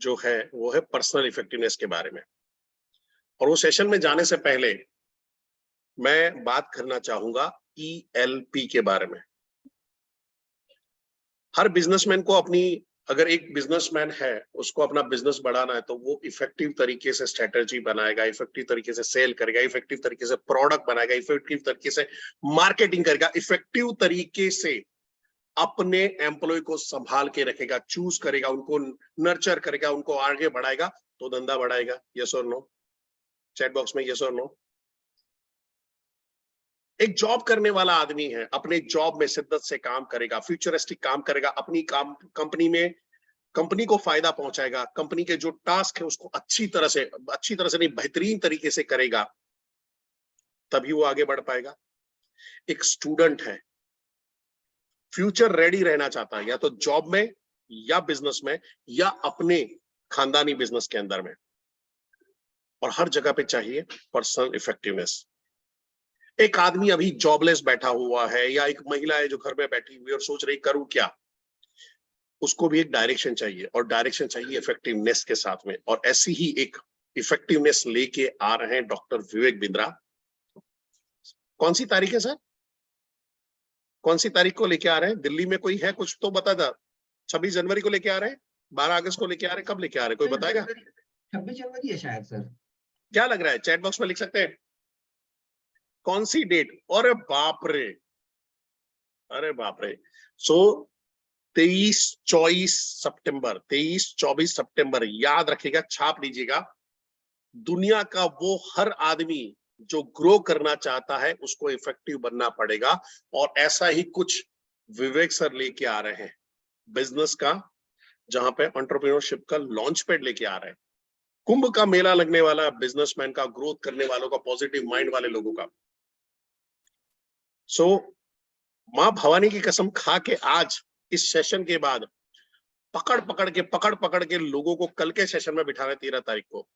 जो है वो है पर्सनल इफेक्टिवनेस के बारे में। और वो सेशन में जाने से पहले मैं बात करना चाहूंगा ELP के बारे में। हर बिजनेसमैन को अगर एक बिजनेसमैन है उसको अपना बिजनेस बढ़ाना है तो वो इफेक्टिव तरीके से स्ट्रेटेजी बनाएगा, इफेक्टिव तरीके से सेल करेगा, इफेक्टिव तरीके से प्रोडक्ट बनाएगा, इफेक्टिव तरीके से मार्केटिंग करेगा, इफेक्टिव तरीके से अपने एम्प्लॉय को संभाल के रखेगा, चूज करेगा, उनको नर्चर करेगा, उनको आगे बढ़ाएगा तो धंधा बढ़ाएगा। यस और नो? चैट बॉक्स में यस और नो। एक जॉब करने वाला आदमी है, अपने जॉब में शिद्दत से काम करेगा, फ्यूचरिस्टिक काम करेगा, अपनी कंपनी में कंपनी को फायदा पहुंचाएगा, कंपनी के जो टास्क है उसको अच्छी तरह से नहीं बेहतरीन तरीके से करेगा, तभी वो आगे बढ़ पाएगा। एक स्टूडेंट है, फ्यूचर रेडी रहना चाहता है, या तो जॉब में या बिजनेस में या अपने खानदानी बिजनेस के अंदर में, और हर जगह पे चाहिए पर्सनल इफेक्टिवनेस। एक आदमी अभी जॉबलेस बैठा हुआ है या एक महिला है जो घर में बैठी हुई और सोच रही करूं क्या, उसको भी एक डायरेक्शन चाहिए, और डायरेक्शन चाहिए इफेक्टिवनेस के साथ में। और ऐसी ही एक इफेक्टिवनेस लेके आ रहे हैं डॉक्टर विवेक बिंद्रा। कौन सी तारीख है सर? कौन सी तारीख को लेके आ रहे हैं? दिल्ली में कोई है कुछ तो बता था। 26 जनवरी को लेके आ रहे हैं, 12 अगस्त को लेके आ रहे हैं, कब लेके आ रहे हैं कोई बताएगा? 26 जनवरी है शायद सर। क्या लग रहा है? चैट बॉक्स में लिख सकते हैं कौन सी डेट। अरे बाप रे, अरे बाप रे। सो 23-24 सितंबर, 23-24 सितंबर याद रखिएगा, छाप लीजिएगा। दुनिया का वो हर आदमी जो ग्रो करना चाहता है उसको इफेक्टिव बनना पड़ेगा, और ऐसा ही कुछ विवेक सर लेके आ रहे हैं बिजनेस का, जहां पे एंटरप्रेन्योरशिप का लॉन्च पैड लेके आ रहे हैं। कुंभ का मेला लगने वाला बिजनेसमैन का, ग्रोथ करने वालों का, पॉजिटिव माइंड वाले लोगों का। सो मां भवानी की कसम खा के आज इस सेशन के बाद पकड़ पकड़ के लोगों को कल के सेशन में बिठाना। 13 तारीख को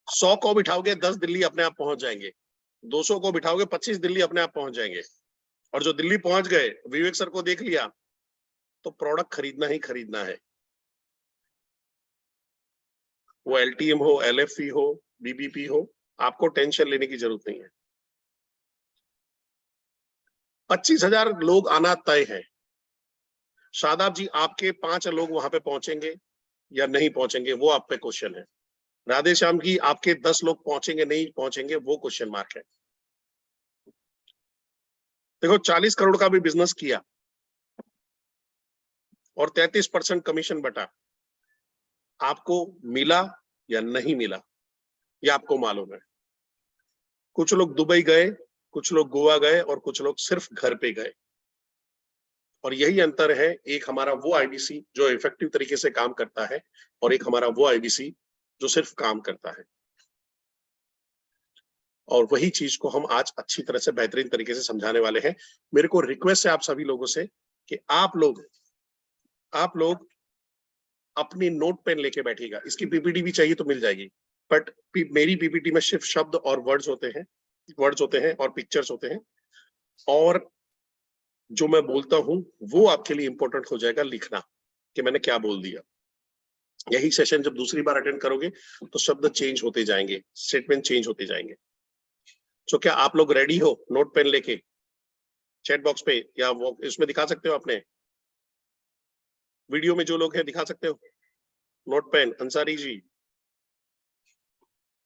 100 को बिठाओगे 10 दिल्ली अपने आप पहुंच जाएंगे, 200 को बिठाओगे 25 दिल्ली अपने आप पहुंच जाएंगे। और जो दिल्ली पहुंच गए, विवेक सर को देख लिया, तो प्रोडक्ट खरीदना ही खरीदना है। वो LTM हो, LFE हो, BBP हो, आपको टेंशन लेने की जरूरत नहीं है। 25,000 लोग आना तय है। शादाब जी, आपके 5 लोग वहां पे पहुंचेंगे या नहीं पहुंचेंगे वो आप पे क्वेश्चन है। राधे श्याम की आपके 10 लोग पहुंचेंगे नहीं पहुंचेंगे वो क्वेश्चन मार्क है। देखो 40 करोड़ का भी बिजनेस किया और 33% कमीशन बटा, आपको मिला या नहीं मिला ये आपको मालूम है। कुछ लोग दुबई गए, कुछ लोग गोवा गए, और कुछ लोग सिर्फ घर पे गए। और यही अंतर है, एक हमारा वो IBC जो इफेक्टिव तरीके से काम करता है, और एक हमारा वो IBC जो सिर्फ काम करता है। और वही चीज को हम आज अच्छी तरह से बेहतरीन तरीके से समझाने वाले हैं। मेरे को रिक्वेस्ट है आप सभी लोगों से कि आप लोग अपनी नोट पेन लेके बैठिएगा। इसकी PPT भी चाहिए तो मिल जाएगी, बट मेरी PPT में सिर्फ शब्द और वर्ड्स होते हैं और पिक्चर्स होते हैं, और जो मैं बोलता हूं वो आपके लिए इंपॉर्टेंट हो जाएगा लिखना कि मैंने क्या बोल दिया। यही सेशन जब दूसरी बार अटेंड करोगे तो शब्द चेंज होते जाएंगे, स्टेटमेंट चेंज होते जाएंगे। तो क्या आप लोग रेडी हो नोट पेन लेके? चैट बॉक्स पे या वो इसमें दिखा सकते हो, अपने वीडियो में जो लोग हैं दिखा सकते हो नोट पेन। अंसारी जी,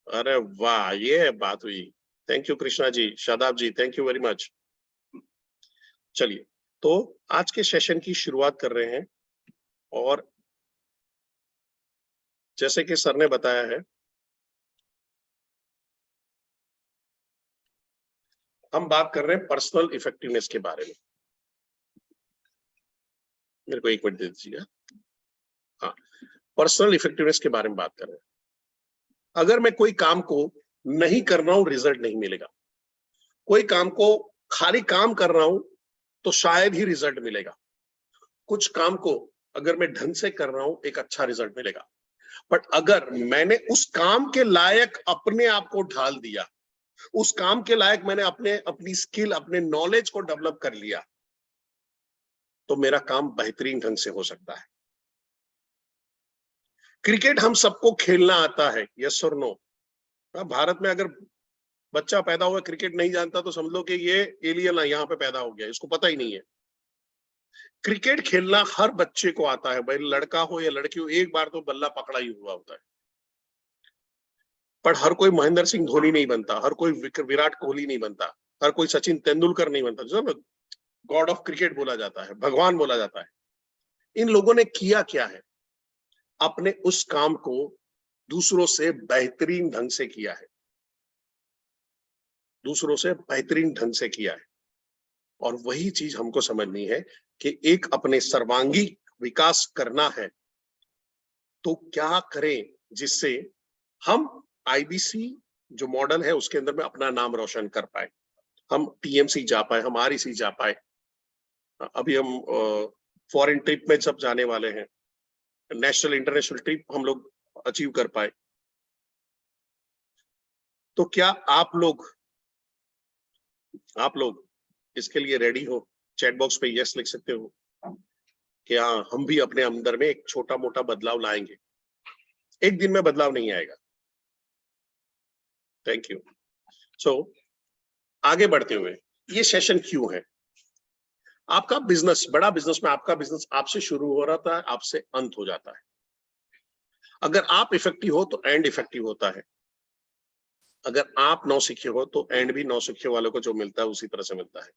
अरे वाह, ये बात हुई। Thank you Krishna ji, Shadab ji, thank you very much. चलिए, तो आज के सेशन की शुरुआत कर रहे हैं, और जैसे कि सर ने बताया है, हम बात कर रहे हैं पर्सनल इफेक्टिवनेस के बारे में। मेरे को 1 मिनट दे दीजिएगा। हाँ, पर्सनल इफेक्टिवनेस के बारे में बात कर रहे हैं। अगर मैं कोई काम को नहीं कर रहा हूं, रिजल्ट नहीं मिलेगा। कोई काम को खाली काम कर रहा हूं तो शायद ही रिजल्ट मिलेगा। कुछ काम को अगर मैं ढंग से कर रहा हूं, एक अच्छा रिजल्ट मिलेगा। बट अगर मैंने उस काम के लायक अपने आप को ढाल दिया, उस काम के लायक मैंने अपनी स्किल, अपने नॉलेज को डेवलप कर लिया, तो मेरा काम बेहतरीन ढंग से हो सकता है। क्रिकेट हम सबको खेलना आता है, यस और नो। भारत में अगर बच्चा पैदा हुआ क्रिकेट नहीं जानता तो समझ लो कि ये एलियन यहाँ पे पैदा हो गया, इसको पता ही नहीं है। क्रिकेट खेलना हर बच्चे को आता है, भाई लड़का हो या लड़की हो, एक बार तो बल्ला पकड़ा ही हुआ होता है। पर हर कोई महेंद्र सिंह धोनी नहीं बनता, हर कोई विराट कोहली नहीं बनता, हर कोई सचिन तेंदुलकर नहीं बनता, जो गॉड ऑफ क्रिकेट बोला जाता है, भगवान बोला जाता है। इन लोगों ने किया क्या है? अपने उस काम को दूसरों से बेहतरीन ढंग से किया है, दूसरों से बेहतरीन ढंग से किया है। और वही चीज हमको समझनी है कि एक अपने सर्वांगी विकास करना है तो क्या करें जिससे हम आईबीसी जो मॉडल है उसके अंदर में अपना नाम रोशन कर पाए, हम टीएमसी जा पाए, हम आरईसी जा पाए। अभी हम फॉरेन ट्रिप में सब जाने वाले हैं, नेशनल इंटरनेशनल ट्रिप हम लोग अचीव कर पाए। तो क्या आप लोग इसके लिए रेडी हो? चैट बॉक्स पे यस लिख सकते हो कि हाँ हम भी अपने अंदर में एक छोटा मोटा बदलाव लाएंगे। एक दिन में बदलाव नहीं आएगा। Thank you. सो आगे बढ़ते हुए, ये सेशन क्यों है? आपका बिजनेस, बड़ा बिजनेस में आपका बिजनेस आपसे शुरू हो रहा था, आपसे अंत हो जाता है। अगर आप इफेक्टिव हो तो एंड इफेक्टिव होता है, अगर आप नौसिखिए हो तो एंड भी नौसिखिए वालों को जो मिलता है उसी तरह से मिलता है।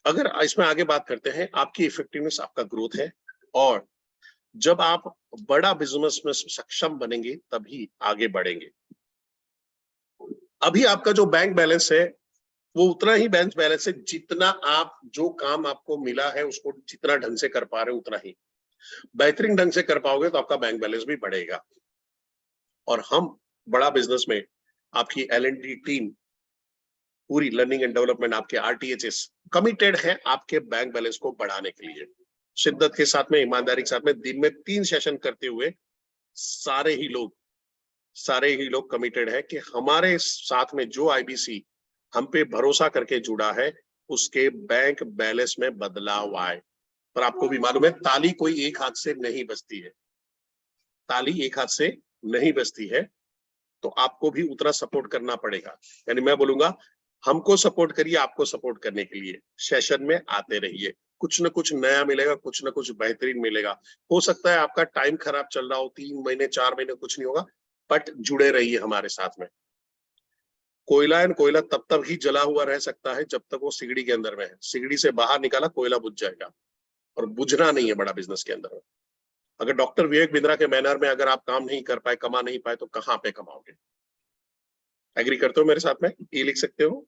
अगर इसमें आगे बात करते हैं, आपकी इफेक्टिवनेस आपका ग्रोथ है, और जब आप बड़ा बिजनेस में सक्षम बनेंगे तभी आगे बढ़ेंगे। अभी आपका जो बैंक बैलेंस है वो उतना ही बैंक बैलेंस है जितना आप, जो काम आपको मिला है उसको जितना ढंग से कर पा रहे हो उतना ही। बेहतरीन ढंग से कर पाओगे तो आपका बैंक बैलेंस भी बढ़ेगा। और हम बड़ा बिजनेस में आपकी L&D टीम पूरी लर्निंग एंड डेवलपमेंट, आपके RTHS कमिटेड है आपके बैंक बैलेंस को बढ़ाने के लिए। शिद्दत के साथ में, ईमानदारी के साथ में, दिन में 3 सेशन करते हुए सारे ही लोग कमिटेड है कि हमारे साथ में जो आईबीसी हम पे भरोसा करके जुड़ा है उसके बैंक बैलेंस में बदलाव आए। पर आपको भी मालूम है ताली कोई एक हाथ से नहीं बजती है, ताली एक हाथ से नहीं बजती है। तो आपको भी उतना सपोर्ट करना पड़ेगा। यानी मैं बोलूंगा हमको सपोर्ट करिए, आपको सपोर्ट करने के लिए सेशन में आते रहिए, कुछ ना कुछ नया मिलेगा, कुछ ना कुछ बेहतरीन मिलेगा। हो सकता है आपका टाइम खराब चल रहा हो, 3 महीने 4 महीने कुछ नहीं होगा, बट जुड़े रहिए हमारे साथ में। कोयला तब ही जला हुआ रह सकता है जब तक वो सिगड़ी के अंदर में है। सिगड़ी से बाहर निकाला कोयला बुझ जाएगा, और बुझना नहीं है बड़ा बिजनेस के अंदर में। अगर डॉक्टर विवेक बिंद्रा के बैनर में अगर आप काम नहीं कर पाए, कमा नहीं पाए, तो कहां पे कमाओगे? एग्री करते हो मेरे साथ में? ये लिख सकते हो।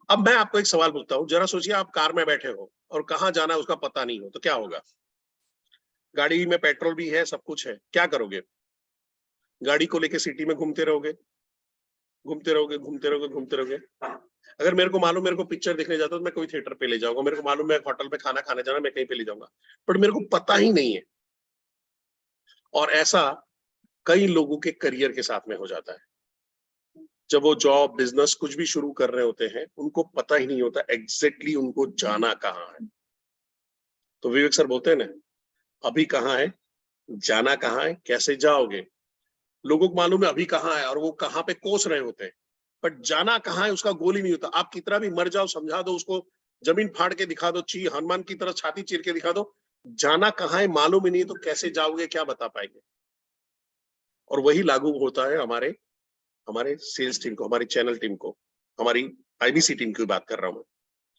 अब मैं आपको एक सवाल पूछता हूँ, जरा सोचिए आप कार में बैठे हो और कहाँ जाना है उसका पता नहीं हो, तो क्या होगा? गाड़ी में पेट्रोल भी है, सब कुछ है, क्या करोगे? गाड़ी को लेके सिटी में घूमते रहोगे, घूमते रहोगे, घूमते रहोगे, घूमते रहोगे। अगर मेरे को मालूम मेरे को पिक्चर देखने जाता तो मैं कोई थिएटर पे ले जाऊंगा, मेरे को मालूम है होटल पे खाना खाने जाना, मैं कहीं पे ले जाऊंगा, बट मेरे को पता ही नहीं है। और ऐसा कई लोगों के करियर के साथ में हो जाता है। जब वो जॉब, बिजनेस कुछ भी शुरू कर रहे होते हैं, उनको पता ही नहीं होता एग्जैक्टली उनको जाना कहाँ है। तो विवेक सर बोलते हैं ना, अभी कहाँ है, जाना कहाँ है, कैसे जाओगे? लोगों को मालूम है अभी कहाँ है और वो कहाँ पे कोस रहे होते हैं, बट जाना कहाँ है उसका गोल ही नहीं होता। आप कितना भी मर जाओ, समझा दो उसको, जमीन फाड़ के दिखा दो, हनुमान की तरह छाती चीर के दिखा दो, जाना कहाँ है मालूम ही नहीं, तो कैसे जाओगे, क्या बता पाएंगे? और वही लागू होता है हमारे सेल्स टीम को, हमारी चैनल टीम को, हमारी आईबीसी टीम की बात कर रहा हूं मैं,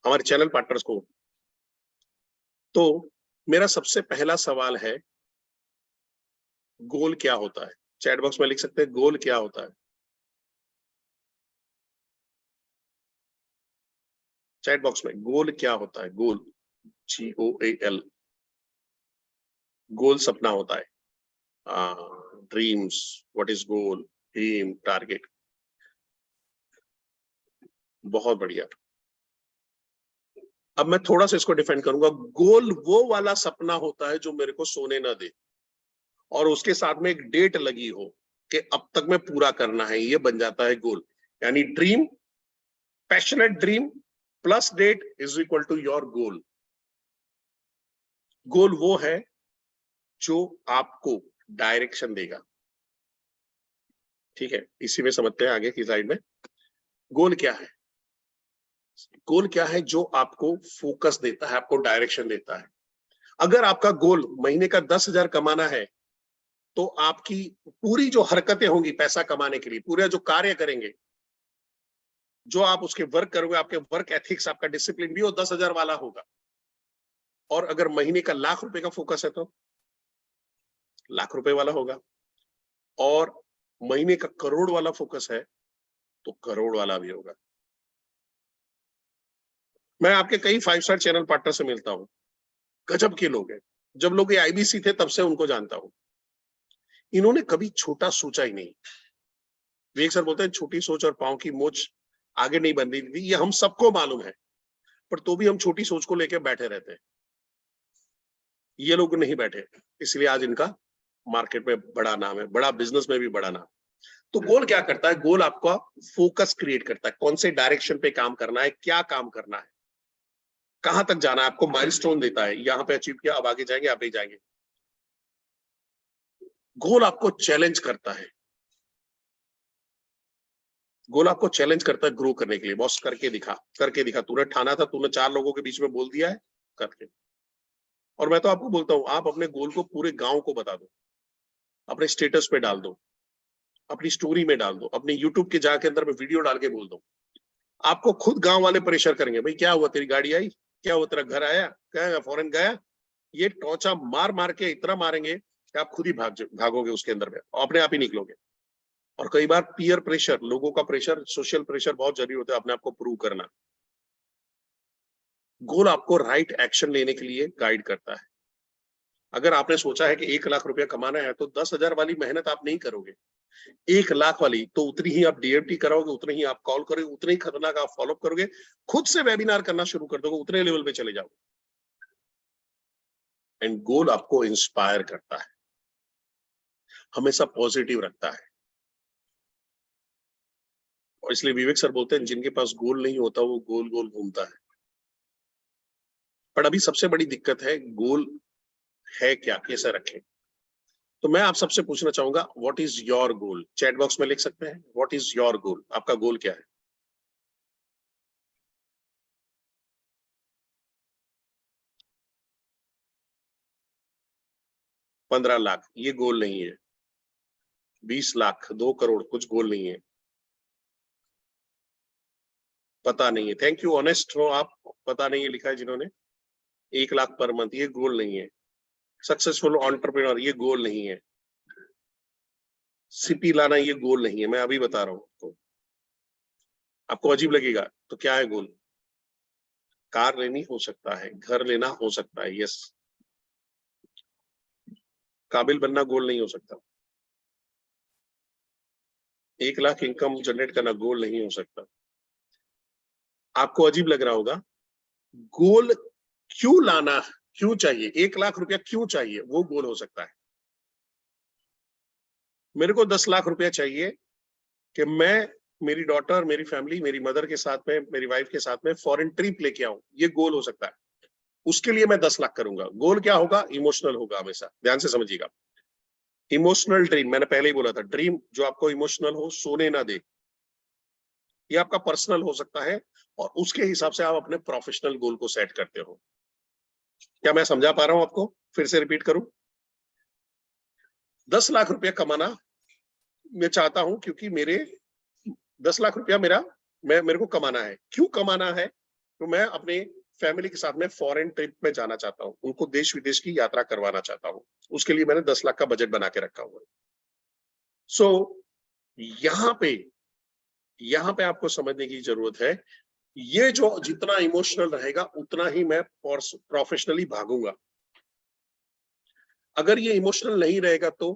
हमारे चैनल पार्टनर्स को। तो मेरा सबसे पहला सवाल है, गोल क्या होता है? चैट बॉक्स में लिख सकते हैं, गोल क्या होता है? चैट बॉक्स में गोल क्या होता है? गोल, GOAL, गोल सपना होता है। Dreams, what is goal, aim, target. बहुत बढ़िया। अब मैं थोड़ा सा इसको डिफाइन करूंगा। गोल वो वाला सपना होता है जो मेरे को सोने ना दे, और उसके साथ में एक डेट लगी हो कि अब तक में पूरा करना है, ये बन जाता है गोल। यानी dream, passionate dream plus date is equal to your goal. Goal वो है जो आपको डायरेक्शन देगा। ठीक है, इसी में समझते हैं आगे की स्लाइड में। गोल क्या है? गोल क्या है? जो आपको फोकस देता है, आपको डायरेक्शन देता है। अगर आपका गोल महीने का 10,000 कमाना है, तो आपकी पूरी जो हरकतें होंगी पैसा कमाने के लिए, पूरा जो कार्य करेंगे, जो आप उसके वर्क करोगे, आपके वर्क एथिक्स, आपका डिसिप्लिन भी वो 10,000 वाला होगा। और अगर महीने का ₹1,00,000 का फोकस है तो ₹1,00,000 वाला होगा। और महीने का करोड़ वाला फोकस है तो करोड़ वाला भी होगा। मैं आपके कई 5 स्टार चैनल पार्टनर से मिलता हूं, गजब के लोग हैं। जब लोग ये आईबीसी थे तब से उनको जानता हूं। इन्होंने कभी छोटा सोचा ही नहीं। विवेक सर बोलते हैं छोटी सोच और पांव की मोच आगे नहीं बन रही थी, ये हम सबको मालूम है, पर तो भी हम छोटी सोच को लेकर बैठे रहते हैं। ये लोग नहीं बैठे, इसलिए आज इनका मार्केट में बड़ा नाम है, बड़ा बिजनेस में भी बड़ा नाम। तो गोल क्या करता है? गोल आपका फोकस क्रिएट करता है, कौन से डायरेक्शन पे काम करना है, क्या काम करना है, कहां तक जाना है, आपको माइलस्टोन देता है। यहां पे अचीव किया, अब आगे जाएंगे, आप नहीं जाएंगे। गोल आपको चैलेंज करता है, गोल आपको चैलेंज करता है ग्रो करने के लिए। बॉस करके दिखा, करके दिखा, तूने ठाना था, तूने 4 लोगों के बीच में बोल दिया है, करके। और मैं तो आपको बोलता हूं, आप अपने गोल को पूरे गांव को बता दो, अपने स्टेटस पे डाल दो, अपनी स्टोरी में डाल दो, अपने यूट्यूब के जाके अंदर में वीडियो डाल के बोल दो। आपको खुद गांव वाले प्रेशर करेंगे, भाई क्या हुआ, तेरी गाड़ी आई, क्या हुआ, तेरा घर आया, क्या फॉरेन गया। ये टोचा मार मार के इतना मारेंगे कि आप खुद ही भागोगे उसके अंदर में, अपने आप ही निकलोगे। और कई बार पीयर प्रेशर, लोगों का प्रेशर, सोशल प्रेशर बहुत जरूरी होता है अपने आप को प्रूव करना। गोल आपको राइट एक्शन लेने के लिए गाइड करता है। अगर आपने सोचा है कि 1,00,000 रुपया कमाना है, तो 10,000 वाली मेहनत आप नहीं करोगे। 1,00,000 वाली तो उतनी ही आप डीएमटी कराओगे, उतनी ही आप कॉल करोगे, उतने ही खतरनाक आप फॉलोअप करोगे, खुद से वेबिनार करना शुरू कर दोगे, उतने लेवल पे चले जाओगे। एंड गोल आपको इंस्पायर करता है, हमेशा पॉजिटिव रखता है। और इसलिए विवेक सर बोलते हैं, जिनके पास गोल नहीं होता वो गोल गोल घूमता है। पर अभी सबसे बड़ी दिक्कत है, गोल है क्या, कैसे रखें। तो मैं आप सबसे पूछना चाहूंगा, what is your goal? Chat box में लिख सकते हैं, व्हाट इज योर गोल, आपका गोल क्या है? 15 लाख ये गोल नहीं है, 20 लाख, 2 करोड़ कुछ गोल नहीं है, पता नहीं है। थैंक यू, ऑनेस्ट हो आप। पता नहीं है लिखा है जिन्होंने। 1 लाख पर मंथ ये गोल नहीं है। सक्सेसफुल एंटरप्रेन्योर ये गोल नहीं है। सीपी लाना ये गोल नहीं है, मैं अभी बता रहा हूं आपको। आपको अजीब लगेगा तो क्या है गोल? कार लेनी हो सकता है, घर लेना हो सकता है, यस। काबिल बनना गोल नहीं हो सकता। 1 लाख इनकम जनरेट करना गोल नहीं हो सकता। आपको अजीब लग रहा होगा, गोल क्यों लाना, क्यों चाहिए, 1 लाख रुपया क्यों चाहिए, वो गोल हो सकता है। मेरे को 10 लाख रुपया चाहिए कि मैं, मेरी डॉटर, मेरी फैमिली, मेरी मदर के साथ में, मेरी वाइफ के साथ में फॉरेन ट्रिप लेके आऊं, ये गोल हो सकता है। उसके लिए मैं 10 लाख करूंगा। गोल क्या होगा? इमोशनल होगा हमेशा, ध्यान से समझिएगा। इमोशनल ड्रीम, मैंने पहले ही बोला था, ड्रीम जो आपको इमोशनल हो, सोने ना दे। ये आपका पर्सनल हो सकता है, और उसके हिसाब से आप अपने प्रोफेशनल गोल को सेट करते हो। क्या मैं समझा पा रहा हूं आपको? फिर से रिपीट करूं। 10 लाख रुपया कमाना मैं चाहता हूं, क्योंकि मेरे 10 लाख रुपया मेरे को कमाना है। क्यों कमाना है? तो मैं अपने फैमिली के साथ में फॉरेन ट्रिप में जाना चाहता हूं, उनको देश विदेश की यात्रा करवाना चाहता हूं। उसके लिए मैंने 10 लाख का बजट बना के रखा हुआ है। सो यहाँ पे यहाँ पे आपको समझने की जरूरत है, ये जो जितना इमोशनल रहेगा उतना ही मैं प्रोफेशनली भागूंगा। अगर ये इमोशनल नहीं रहेगा तो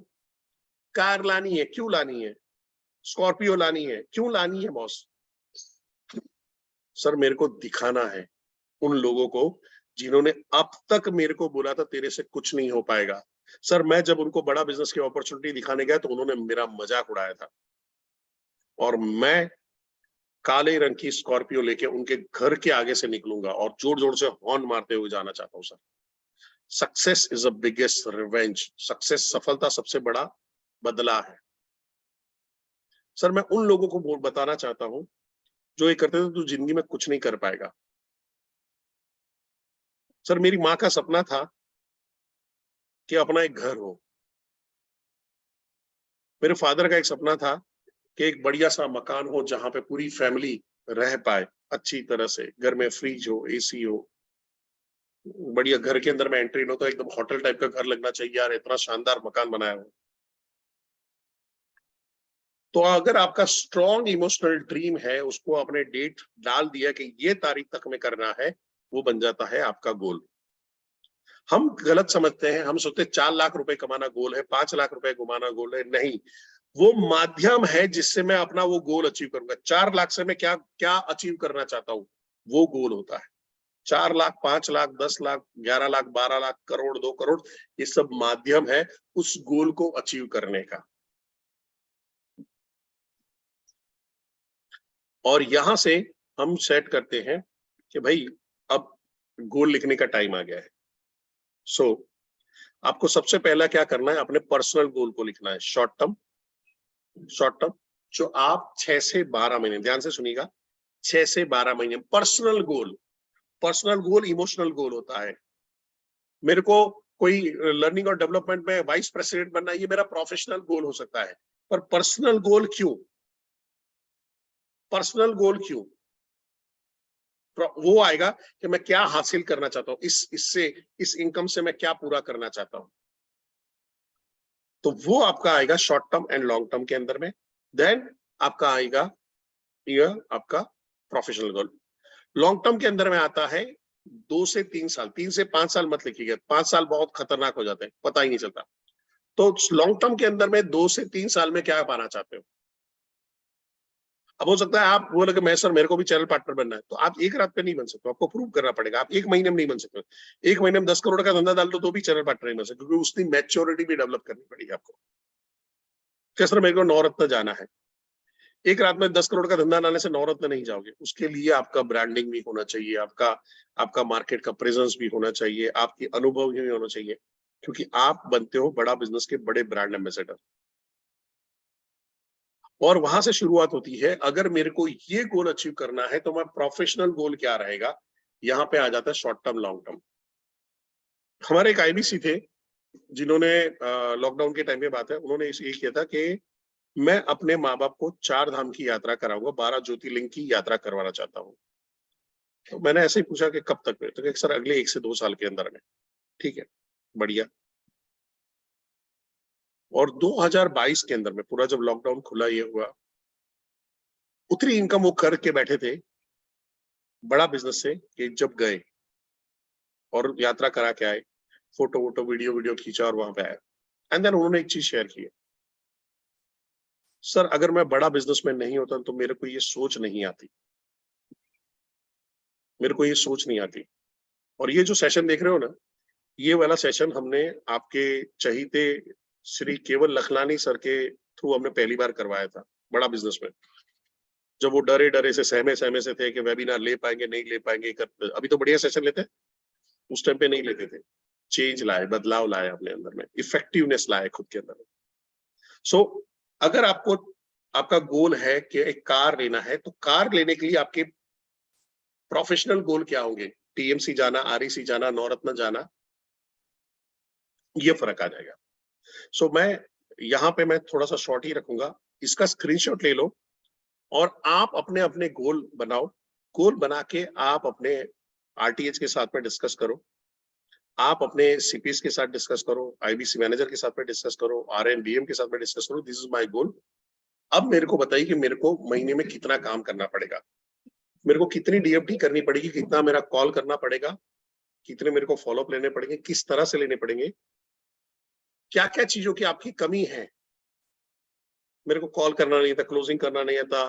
कार लानी है, क्यों लानी है? स्कॉर्पियो लानी है, क्यों लानी है बॉस? सर मेरे को दिखाना है उन लोगों को जिन्होंने अब तक मेरे को बोला था तेरे से कुछ नहीं हो पाएगा। सर मैं जब उनको बड़ा बिजनेस की अपॉर्चुनिटी दिखाने गया तो उन्होंने मेरा मजाक उड़ाया था, और मैं काले रंग की स्कॉर्पियो लेके उनके घर के आगे से निकलूंगा और जोर जोर से हॉर्न मारते हुए जाना चाहता हूं sir. Success is the biggest revenge. Success, सफलता सबसे बड़ा बदला है। सर मैं उन लोगों को बताना चाहता हूं जो ये करते थे, तो जिंदगी में कुछ नहीं कर पाएगा। सर मेरी माँ का सपना था कि अपना एक घर हो। मेरे फादर का एक सपना था कि एक बढ़िया सा मकान हो जहां पे पूरी फैमिली रह पाए अच्छी तरह से, घर में फ्रिज हो, एसी हो, बढ़िया। घर के अंदर में एंट्री लो तो एकदम होटल टाइप का घर लगना चाहिए यार, इतना शानदार मकान बनाया हो। तो अगर आपका स्ट्रॉन्ग इमोशनल ड्रीम है, उसको आपने डेट डाल दिया कि ये तारीख तक में करना है, वो बन जाता है आपका गोल। हम गलत समझते हैं, हम सोचते हैं 4 लाख रुपए कमाना गोल है, 5 लाख रुपए कमाना गोल है। नहीं, वो माध्यम है जिससे मैं अपना वो गोल अचीव करूंगा। 4 लाख से मैं क्या क्या अचीव करना चाहता हूँ, वो गोल होता है। 4 लाख, 5 लाख, 10 लाख, 11 लाख, 12 लाख, करोड़, 2 करोड़, ये सब माध्यम है उस गोल को अचीव करने का। और यहां से हम सेट करते हैं कि भाई अब गोल लिखने का टाइम आ गया है। सो आपको सबसे पहला क्या करना है, अपने पर्सनल गोल को लिखना है। शॉर्ट टर्म, जो आप 6 से 12 महीने, ध्यान से सुनिएगा, 6 से 12 महीने personal goal. Personal goal emotional goal होता है। मेरे को कोई लर्निंग और डेवलपमेंट में वाइस प्रेसिडेंट बनना, ये मेरा प्रोफेशनल गोल हो सकता है, पर पर्सनल गोल क्यों? पर्सनल गोल क्यों? वो आएगा कि मैं क्या हासिल करना चाहता हूं, इस इनकम से मैं क्या पूरा करना चाहता हूं। तो वो आपका आएगा short term and long term के अंदर में। देन आपका आएगा ये आपका प्रोफेशनल गोल। लॉन्ग टर्म के अंदर में आता है 2 से 3 साल। 3 से 5 साल मत लिखिएगा, 5 साल बहुत खतरनाक हो जाते हैं, पता ही नहीं चलता। तो लॉन्ग टर्म के अंदर में 2 से 3 साल में क्या पाना चाहते हो? अब हो सकता है आप बोले कि मैं सर मेरे को भी चैनल पार्टनर बनना है, तो आप एक रात पे नहीं बन सकते, आपको प्रूव करना पड़ेगा। आप एक महीने में नहीं बन सकते। एक महीने में 10 करोड़ का धंधा डाल दो तो भी चैनल पार्टनर नहीं बन सकते, क्योंकि उसकी मैच्योरिटी भी डेवलप करनी पड़ेगी आपको। कि सर मेरे को नवरत्न जाना है, एक रात में 10 करोड़ का धंधा डालने से नवरत्न नहीं जाओगे। उसके लिए आपका ब्रांडिंग भी होना चाहिए, आपका आपका मार्केट का प्रेजेंस भी होना चाहिए, आपकी अनुभव भी होना चाहिए, क्योंकि आप बनते हो बड़ा बिजनेस के बड़े ब्रांड एम्बेसडर। और वहां से शुरुआत होती है। अगर मेरे को ये गोल अचीव करना है तो मैं प्रोफेशनल गोल क्या रहेगा, यहाँ पे आ जाता है शॉर्ट टर्म लॉन्ग टर्म। हमारे एक आईबीसी थे जिन्होंने लॉकडाउन के टाइम में बात है, उन्होंने ये किया था कि मैं अपने माँ बाप को 4 धाम की यात्रा कराऊंगा, 12 ज्योतिर्लिंग की यात्रा करवाना चाहता हूँ। तो मैंने ऐसे ही पूछा कि कब तक में, तो सर अगले 1 से 2 साल के अंदर में। ठीक है, बढ़िया। और 2022 के अंदर में पूरा जब लॉकडाउन खुला ये हुआ, उतनी इनकम वो करके बैठे थे बड़ा बिजनेस से, कि जब गए और यात्रा करा के आए, फोटो वोटो वीडियो वीडियो खींचा और वहां पे आए। एंड देन उन्होंने एक चीज शेयर की है, सर अगर मैं बड़ा बिजनेसमैन नहीं होता तो मेरे को ये सोच नहीं आती, मेरे को ये सोच नहीं आती। और ये जो सेशन देख रहे हो ना, ये वाला सेशन हमने आपके चहीते श्री केवल लखलानी सर के थ्रू हमने पहली बार करवाया था, बड़ा बिजनेसमैन। जब वो डरे डरे से सहमे सहमे से थे कि वेबिनार ले पाएंगे नहीं ले पाएंगे, अभी तो बढ़िया सेशन लेते हैं, उस टाइम पे नहीं लेते थे। चेंज लाए, बदलाव लाए अपने अंदर में, इफेक्टिवनेस लाए खुद के अंदर में। सो अगर आपको आपका गोल है कि एक कार लेना है, तो कार लेने के लिए आपके प्रोफेशनल गोल क्या होंगे? टीएमसी जाना, आरईसी जाना, नवरत्न जाना, ये फर्क आ जाएगा। सो मैं यहाँ पे मैं थोड़ा सा शॉर्ट ही रखूंगा, इसका स्क्रीनशॉट ले लो और आप अपने अपने गोल बनाओ। गोल बना के आप अपने आरटीएच के साथ में डिस्कस करो, आप अपने सीपीएस के साथ डिस्कस करो, आईबीसी मैनेजर के साथ में डिस्कस करो, आरएनबीएम के साथ में डिस्कस करो, दिस इज माय गोल। अब मेरे को बताइए कि मेरे को महीने में कितना काम करना पड़ेगा, मेरे को कितनी डीएफटी करनी पड़ेगी, कितना मेरा कॉल करना पड़ेगा, कितने मेरे को फॉलोअप लेने पड़ेंगे, किस तरह से लेने पड़ेंगे, क्या क्या चीजों की आपकी कमी है। मेरे को कॉल करना नहीं था, क्लोजिंग करना नहीं आता,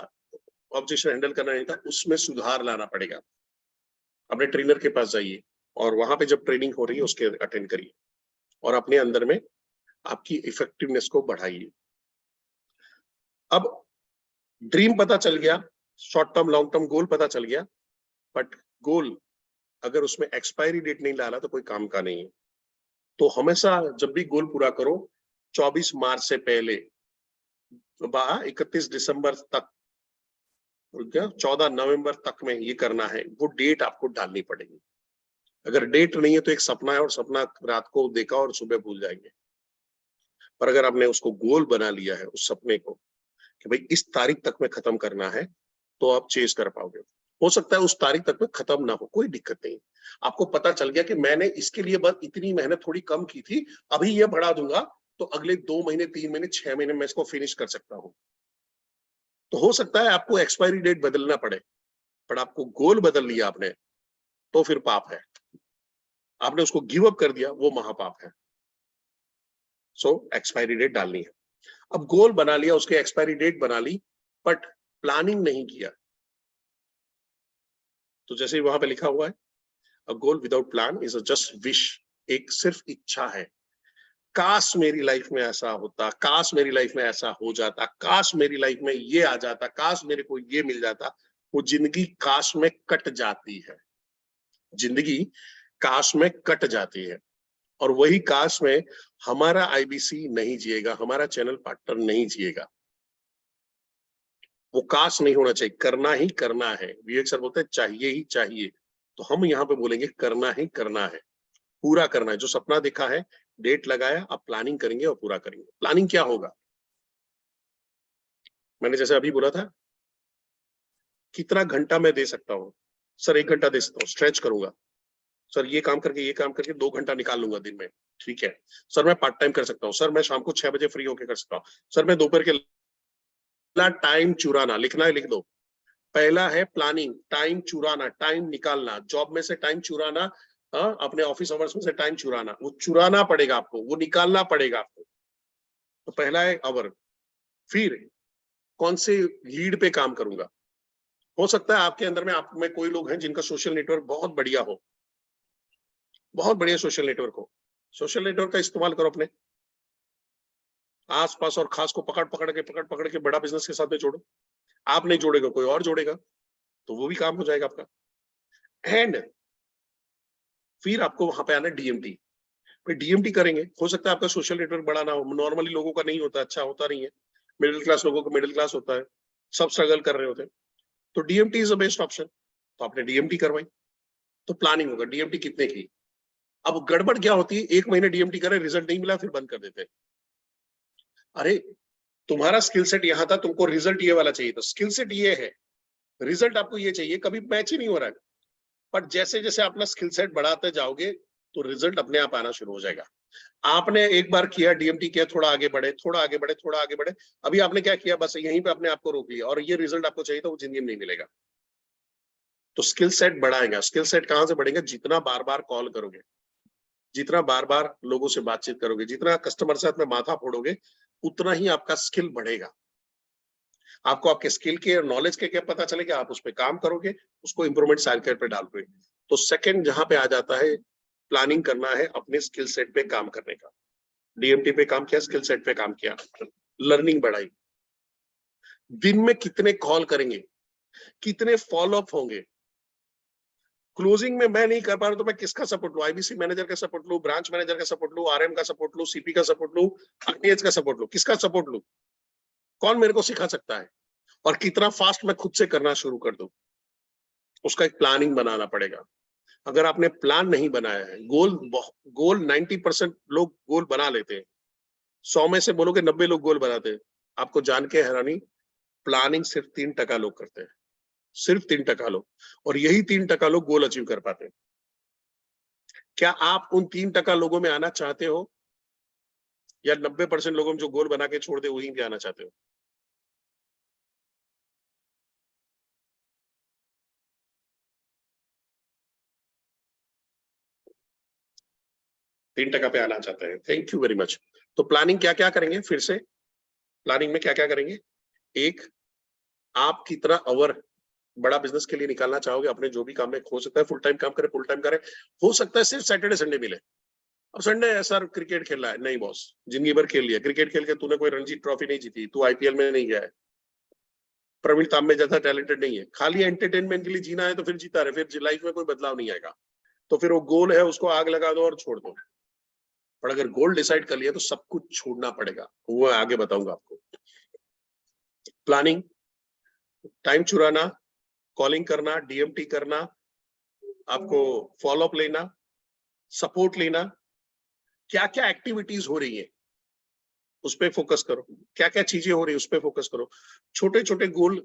ऑब्जेक्शन हैंडल करना नहीं था, उसमें सुधार लाना पड़ेगा। अपने ट्रेनर के पास जाइए और वहां पे जब ट्रेनिंग हो रही है उसके अटेंड करिए और अपने अंदर में आपकी इफेक्टिवनेस को बढ़ाइए। अब ड्रीम पता चल गया, short term long term goal पता चल गया, बट गोल अगर उसमें एक्सपायरी डेट नहीं डाला तो कोई काम का नहीं है। तो हमेशा जब भी गोल पूरा करो 24 मार्च से पहले 31 दिसंबर तक, क्या 14 नवंबर तक में ये करना है, वो डेट आपको डालनी पड़ेगी। अगर डेट नहीं है तो एक सपना है और सपना रात को देखा और सुबह भूल जाएंगे। पर अगर आपने उसको गोल बना लिया है उस सपने को कि भाई इस तारीख तक में खत्म करना है, तो आप चेज कर पाओगे। हो सकता है उस तारीख तक में खत्म ना हो, कोई दिक्कत नहीं। आपको पता चल गया कि मैंने इसके लिए बस इतनी मेहनत थोड़ी कम की थी, अभी ये बढ़ा दूंगा तो अगले 2 महीने 3 महीने 6 महीने में इसको फिनिश कर सकता हूँ। तो हो सकता है आपको एक्सपायरी डेट बदलना पड़े, पर आपको गोल बदल लिया आपने तो फिर पाप है। आपने उसको गिव अप कर दिया, वो महापाप है। सो एक्सपायरी डेट डालनी है। अब गोल बना लिया, उसके एक्सपायरी डेट बना ली, बट प्लानिंग नहीं किया, तो जैसे ही वहां पे लिखा हुआ है, a goal without plan is a just wish, एक सिर्फ इच्छा है। काश मेरी लाइफ में ऐसा होता, काश मेरी लाइफ में ऐसा हो जाता, काश मेरी लाइफ में ये आ जाता, काश मेरे को ये मिल जाता। वो जिंदगी काश में कट जाती है, जिंदगी काश में कट जाती है। और वही काश में हमारा आईबीसी नहीं जिएगा, हमारा चैनल पार्टनर नहीं जिएगा। वो काश नहीं होना चाहिए, करना ही करना है। विवेक सर बोलते हैं चाहिए ही चाहिए, तो हम यहाँ पे बोलेंगे करना ही करना है, पूरा करना है। जो सपना देखा है, डेट लगाया, अब प्लानिंग करेंगे और पूरा करेंगे। प्लानिंग क्या होगा? मैंने जैसे अभी बोला था, कितना घंटा मैं दे सकता हूँ? सर 1 घंटा दे सकता हूँ, स्ट्रेच करूंगा। सर ये काम करके 2 घंटा निकाल लूंगा दिन में, ठीक है। सर मैं पार्ट टाइम कर सकता हूँ। सर मैं शाम को 6 बजे फ्री होकर कर सकता हूँ। सर मैं दोपहर के टाइम चुराना, लिखना है लिख दो। पहला है प्लानिंग, टाइम चुराना, टाइम निकालना, जॉब में से टाइम चुराना, अपने ऑफिस आवर्स में से टाइम चुराना, वो चुराना पड़ेगा आपको, वो निकालना पड़ेगा आपको। तो पहला है आवर। फिर कौन से लीड पे काम करूंगा? हो सकता है आपके अंदर में, आप में कोई लोग हैं जिनका सोशल नेटवर्क बहुत बढ़िया हो, बहुत बढ़िया सोशल नेटवर्क हो। सोशल नेटवर्क का इस्तेमाल करो, अपने आसपास और खास को पकड़ के बड़ा बिजनेस के साथ में जोड़ो। आप नहीं जोड़ेगा, कोई और जोड़ेगा, तो वो भी काम हो जाएगा आपका। एंड फिर आपको वहां पे आना डीएमटी। फिर डीएमटी करेंगे। हो सकता है आपका सोशल नेटवर्क बड़ा ना हो, नॉर्मली लोगों का नहीं होता, अच्छा होता नहीं है। मिडिल क्लास लोगों का मिडिल क्लास होता है, सब स्ट्रगल कर रहे होते हैं। तो DMT is the best option. तो आपने डीएमटी करवाई, तो प्लानिंग होगा डीएमटी कितने की। अब गड़बड़ क्या होती है, 1 महीने डीएमटी करे, रिजल्ट नहीं मिला, फिर बंद कर देते हैं। अरे तुम्हारा स्किल सेट यहाँ था, तुमको रिजल्ट ये वाला चाहिए, तो स्किल सेट ये है, रिजल्ट आपको ये चाहिए, कभी मैच ही नहीं हो रहा है। पर जैसे जैसे अपना स्किल सेट बढ़ाते जाओगे, तो रिजल्ट अपने आप आना शुरू हो जाएगा। आपने एक बार किया, डीएमटी किया, थोड़ा आगे बढ़े, थोड़ा आगे बढ़े, थोड़ा आगे बढ़े, अभी आपने क्या किया, बस यहीं पे अपने आप को रोक लिया, और ये रिजल्ट आपको चाहिए था, वो जिंदगी में नहीं मिलेगा। तो स्किल सेट बढ़ाएगा। स्किल सेट कहां से बढ़ेगा? जितना बार बार कॉल करोगे, जितना बार बार लोगों से बातचीत करोगे, जितना कस्टमर के साथ में माथा फोड़ोगे, उतना ही आपका स्किल बढ़ेगा। आपको आपके स्किल के और नॉलेज के क्या पता चलेगा, आप उस पर काम करोगे, उसको इंप्रूवमेंट साइकिल पे डालोगे। तो सेकंड जहां पे आ जाता है, प्लानिंग करना है, अपने स्किल सेट पे काम करने का। डीएमटी पे काम किया, स्किल सेट पे काम किया, लर्निंग बढ़ाई। दिन में कितने कॉल करेंगे, कितने फॉलोअप होंगे। क्लोजिंग में मैं नहीं कर पा रहा तो मैं किसका सपोर्ट लूं? आईबीसी मैनेजर का सपोर्ट लूं, ब्रांच मैनेजर का सपोर्ट लूं, आरएम का सपोर्ट लूं, सीपी का सपोर्ट लूं, आरटीएच का सपोर्ट लूं? किसका सपोर्ट लूं? कौन मेरे को सिखा सकता है? और कितना फास्ट मैं खुद से करना शुरू कर दूं? उसका एक प्लानिंग बनाना पड़ेगा। अगर आपने प्लान नहीं बनाया है, गोल 90% लोग गोल बना लेते हैं, 100 में से बोलोगे 90 लोग गोल बनाते हैं। आपको जान के हैरानी, प्लानिंग सिर्फ 3% लोग करते हैं, सिर्फ 3% लोग। और यही 3% लोग गोल अचीव कर पाते हैं। क्या आप उन 3% लोगों में आना चाहते हो, या 90% लोगों में जो गोल बना के छोड़ दे वहीं पे आना चाहते हो? 3% पे आना चाहते हैं। Thank you very much. तो प्लानिंग क्या क्या करेंगे फिर से? प्लानिंग में क्या क्या करेंगे? एक, आप कितना आवर बड़ा बिजनेस के लिए निकालना चाहोगे, अपने जो भी काम में। हो सकता है फुल टाइम काम करे, फुल टाइम करे, हो सकता है सिर्फ सैटरडे संडे मिले। अब संडे है सर, क्रिकेट खेल रहा है, नहीं बॉस, जिंदगी भर खेल लिया क्रिकेट, खेल के तूने कोई रणजी ट्रॉफी नहीं जीती, तू आईपीएल में नहीं गया है, प्रवीण तांबे जैसा टैलेंटेड नहीं है, खाली एंटरटेनमेंट के लिए जीना है, तो फिर जीता रहे, फिर लाइफ में कोई बदलाव नहीं आएगा। तो फिर वो गोल है, उसको आग लगा दो और छोड़ दो। पर अगर गोल डिसाइड कर लिया तो सब कुछ छोड़ना पड़ेगा, वो आगे बताऊंगा आपको। प्लानिंग, टाइम चुराना, कॉलिंग करना, डीएमटी करना, आपको फॉलोअप लेना, सपोर्ट लेना, क्या क्या एक्टिविटीज हो रही है उस पर फोकस करो, क्या क्या चीजें हो रही है उस पर फोकस करो। छोटे छोटे गोल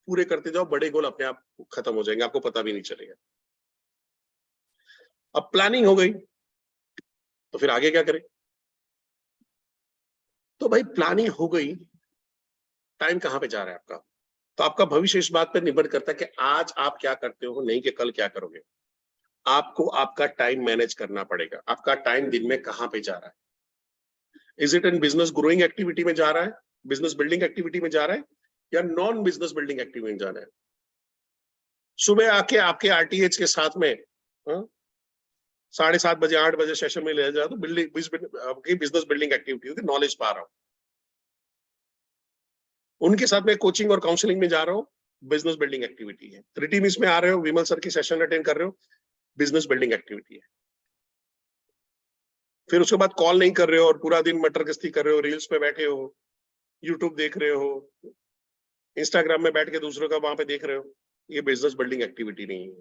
पूरे करते जाओ, बड़े गोल अपने आप खत्म हो जाएंगे, आपको पता भी नहीं चलेगा। अब प्लानिंग हो गई तो फिर आगे क्या करें? तो भाई प्लानिंग हो गई, टाइम कहां पे जा रहा है आपका? तो आपका भविष्य इस बात पर निर्भर करता है कि आज आप क्या करते हो, नहीं कि कल क्या करोगे। आपको आपका टाइम मैनेज करना पड़ेगा। आपका टाइम दिन में कहां पे जा रहा है? Is it in business growing activity में जा रहा है, बिजनेस बिल्डिंग एक्टिविटी में जा रहा है, या नॉन बिजनेस बिल्डिंग एक्टिविटी में जा रहा है? सुबह आके आपके आरटीएच के साथ में 7:30 बजे 8 बजे सेशन में ले जाओ तो आपकी बिजनेस बिल्डिंग एक्टिविटी होगी, नॉलेज पा रहा हूं। उनके साथ में कोचिंग और काउंसलिंग में जा रहा हूँ, बिजनेस बिल्डिंग एक्टिविटी है। रिटी मिस में आ रहे हो, विमल सर की सेशन अटेंड कर रहे हो, बिजनेस बिल्डिंग एक्टिविटी है। फिर उसके बाद कॉल नहीं कर रहे हो और पूरा दिन मटर गश्ती कर रहे हो, रील्स पे बैठे हो, यूट्यूब देख रहे हो, इंस्टाग्राम में बैठ के दूसरों का वहां पे देख रहे हो, ये बिजनेस बिल्डिंग एक्टिविटी नहीं है।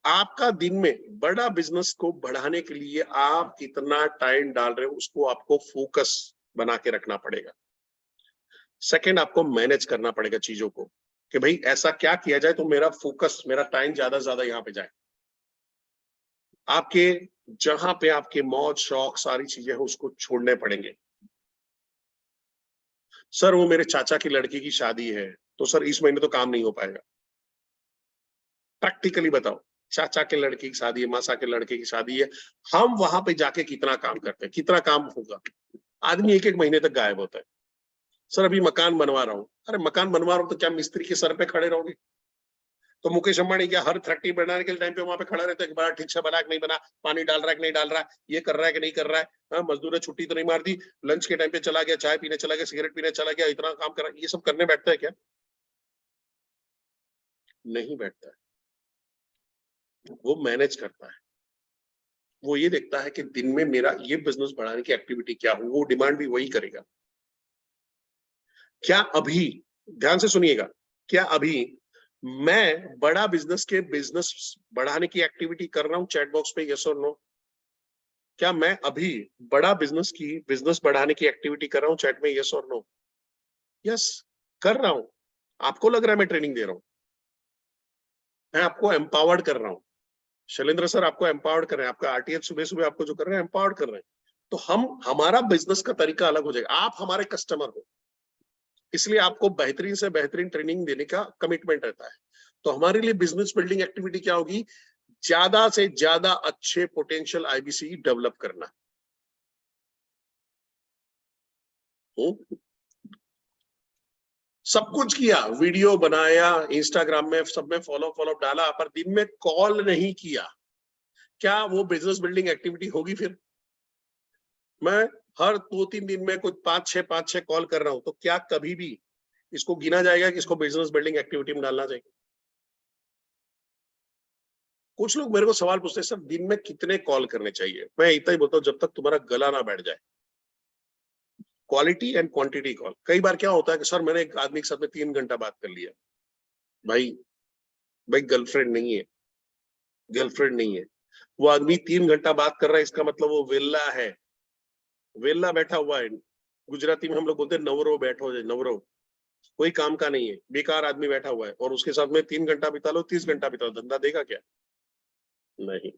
आपका दिन में बड़ा बिजनेस को बढ़ाने के लिए आप कितना टाइम डाल रहे हो उसको आपको फोकस बना के रखना पड़ेगा। सेकंड, आपको मैनेज करना पड़ेगा चीजों को कि भाई ऐसा क्या किया जाए तो मेरा फोकस, मेरा टाइम ज्यादा से ज्यादा यहाँ पे जाए। आपके जहां पे आपके मौज शौक सारी चीजें हैं उसको छोड़ने पड़ेंगे। सर वो मेरे चाचा की लड़की की शादी है तो सर इस महीने तो काम नहीं हो पाएगा। प्रैक्टिकली बताओ, चाचा के लड़के की शादी है, मासा के लड़के की शादी है, हम वहां पे जाके कितना काम करते हैं, कितना काम होगा? आदमी एक एक महीने तक गायब होता है। सर अभी मकान बनवा रहा हूँ। अरे मकान बनवा रहा हूँ तो क्या मिस्त्री के सर पे खड़े रहोगे? तो मुकेश अंबानी क्या हर फैक्ट्री बनाने के टाइम पे वहां पे खड़ा रहता है कि बड़ा ठीक से बना कि नहीं बना, पानी डाल रहा है कि नहीं डाल रहा है, ये कर रहा है कि नहीं कर रहा है, मजदूर ने छुट्टी तो नहीं मार दी, लंच के टाइम पे चला गया, चाय पीने चला गया, सिगरेट पीने चला गया, इतना काम कर रहा है, ये सब करने बैठता है क्या? नहीं बैठता है। वो मैनेज करता है, वो ये देखता है कि दिन में मेरा ये बिजनेस बढ़ाने की एक्टिविटी क्या हो, वो डिमांड भी वही करेगा। क्या अभी, ध्यान से सुनिएगा, क्या अभी मैं बड़ा बिजनेस के बिजनेस बढ़ाने की एक्टिविटी कर रहा हूं? चैट बॉक्स पे यस और नो। क्या मैं अभी बड़ा बिजनेस की बिजनेस बढ़ाने की एक्टिविटी कर रहा हूं? चैट में यस और नो। यस, कर रहा हूं। आपको लग रहा है मैं ट्रेनिंग दे रहा हूं, मैं आपको एम्पावर्ड कर रहा हूं। शैलेंद्र सर आपको एम्पावर्ड कर रहे हैं, आपका आरटीएच सुबह सुबह आपको जो कर रहे हैं एम्पावर्ड कर रहे हैं। तो हमारा बिजनेस का तरीका अलग हो जाएगा। आप हमारे कस्टमर हो, इसलिए आपको बेहतरीन से बेहतरीन ट्रेनिंग देने का कमिटमेंट रहता है। तो हमारे लिए बिजनेस बिल्डिंग एक्टिविटी क्या होगी? ज्यादा से ज्यादा अच्छे पोटेंशियल आईबीसी डेवलप करना। सब कुछ किया, वीडियो बनाया, इंस्टाग्राम में सब में फॉलो फॉलो डाला, पर दिन में कॉल नहीं किया। क्या वो बिजनेस बिल्डिंग एक्टिविटी होगी? फिर मैं हर 2-3 दिन में कुछ 5-6 कॉल कर रहा हूं, तो क्या कभी भी इसको गिना जाएगा कि इसको बिजनेस बिल्डिंग एक्टिविटी में डालना चाहिए? कुछ लोग मेरे को सवाल पूछते हैं, सर दिन में कितने कॉल करने चाहिए? मैं इतना ही बोलता हूँ, जब तक तुम्हारा गला ना बैठ जाए। Quality and quantity call. कई बार क्या होता है कि सर मैंने एक आदमी के साथ में 3 घंटा बात कर लिया। भाई, भाई गर्लफ्रेंड नहीं है, गर्लफ्रेंड नहीं है। वो आदमी 3 घंटा बात कर रहा है, इसका मतलब वो वेल्ला है, वेल्ला बैठा हुआ है। गुजराती में हम लोग बोलते हैं नवरो बैठो है, नवरो, कोई काम का नहीं है, बेकार आदमी बैठा हुआ है, और उसके साथ में 3 घंटा बिता लो, 30 घंटा बिता लो, धंधा देगा क्या? नहीं।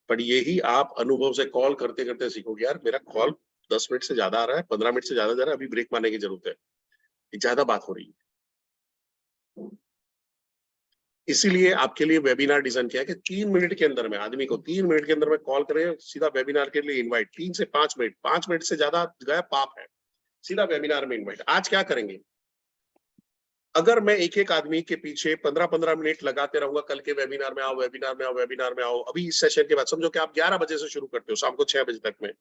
पर यही आप अनुभव से कॉल करते करते सीखोगे, यार मेरा कॉल 10 मिनट से ज्यादा आ रहा है, 15 मिनट से ज्यादा जा रहा है, अभी ब्रेक मारने की जरूरत है, ज्यादा बात हो रही है। इसीलिए आपके लिए वेबिनार डिजाइन किया है कि 3 मिनट के अंदर में आदमी को 3 मिनट के अंदर में कॉल करें, सीधा वेबिनार के लिए इनवाइट। 3 से 5 मिनट, 5 मिनट से ज्यादा गया पाप है, सीधा वेबिनार में इनवाइट। आज क्या करेंगे? अगर मैं एक एक आदमी के पीछे 15-15 मिनट लगाते रहूंगा, कल के वेबिनार में आओ, वेबिनार में आओ, वेबिनार में आओ, अभी इस सेशन के बाद समझो कि आप 11 बजे से शुरू करते हो, शाम को 6 बजे तक में,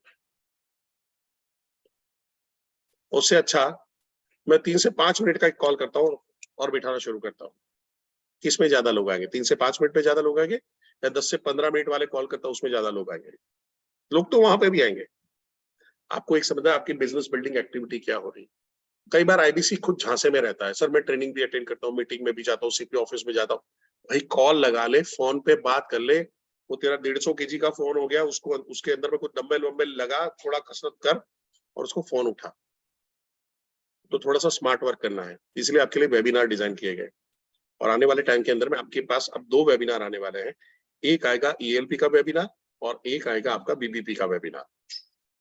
उससे अच्छा मैं 3 से 5 मिनट का एक कॉल करता हूँ और बिठाना शुरू करता हूँ। किसमें ज्यादा लोग आएंगे? 3 से 5 मिनट में ज्यादा लोग आएंगे या 10 से 15 मिनट वाले कॉल करता हूं, उसमें ज्यादा लोग आएंगे। लोग तो वहां पे भी आएंगे। आपको एक समझना है आपकी बिजनेस बिल्डिंग एक्टिविटी क्या हो रही है। कई बार आईबीसी खुद झांसे में रहता है, सर मैं ट्रेनिंग भी अटेंड करता हूँ, मीटिंग में भी जाता हूँ, सीपी ऑफिस में जाता हूँ। भाई कॉल लगा ले, फोन पे बात कर ले। वो तेरा 150 केजी का फोन हो गया, उसको उसके अंदर में कुछ डंबल वंबल लगा, थोड़ा कसरत कर और उसको फोन उठा। तो थोड़ा सा स्मार्ट वर्क करना है, इसलिए आपके लिए वेबिनार डिजाइन किए गए। और आने वाले टाइम के अंदर में आपके पास अब 2 वेबिनार आने वाले हैं। एक आएगा ईएलपी का वेबिनार और एक आएगा आपका बीबीपी का वेबिनार।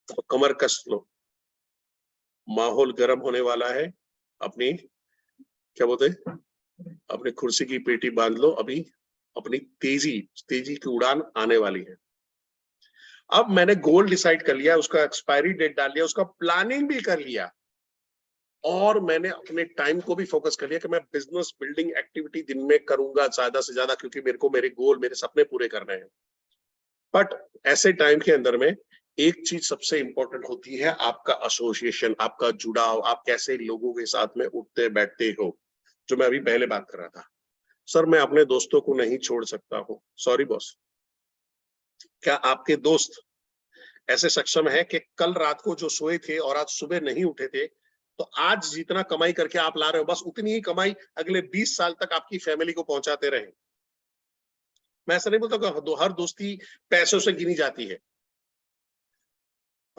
तो कमर कस लो, माहौल गर्म होने वाला है। अपनी क्या बोलते हैं, अपनी कुर्सी की पेटी बांध लो, अभी अपनी तेजी तेजी की उड़ान आने वाली है। अब मैंने गोल डिसाइड कर लिया, उसका एक्सपायरी डेट डाल लिया, उसका प्लानिंग भी कर लिया और मैंने अपने टाइम को भी फोकस कर लिया कि मैं बिजनेस बिल्डिंग एक्टिविटी दिन में करूंगा ज्यादा से ज्यादा, क्योंकि मेरे को मेरे गोल मेरे सपने पूरे करने हैं। बट ऐसे टाइम के अंदर में एक चीज सबसे इंपॉर्टेंट होती है, आपका एसोसिएशन, आपका जुड़ाव, आप कैसे लोगों के साथ में उठते बैठते हो। जो मैं अभी पहले बात कर रहा था, सर मैं अपने दोस्तों को नहीं छोड़ सकता हूँ। सॉरी बॉस, क्या आपके दोस्त ऐसे सक्षम है कि कल रात को जो सोए थे और आज सुबह नहीं उठे थे, तो आज जितना कमाई करके आप ला रहे हो बस उतनी ही कमाई अगले 20 साल तक आपकी फैमिली को पहुंचाते रहे। मैं ऐसा नहीं बोलता कि हर दोस्ती पैसों से गिनी जाती है,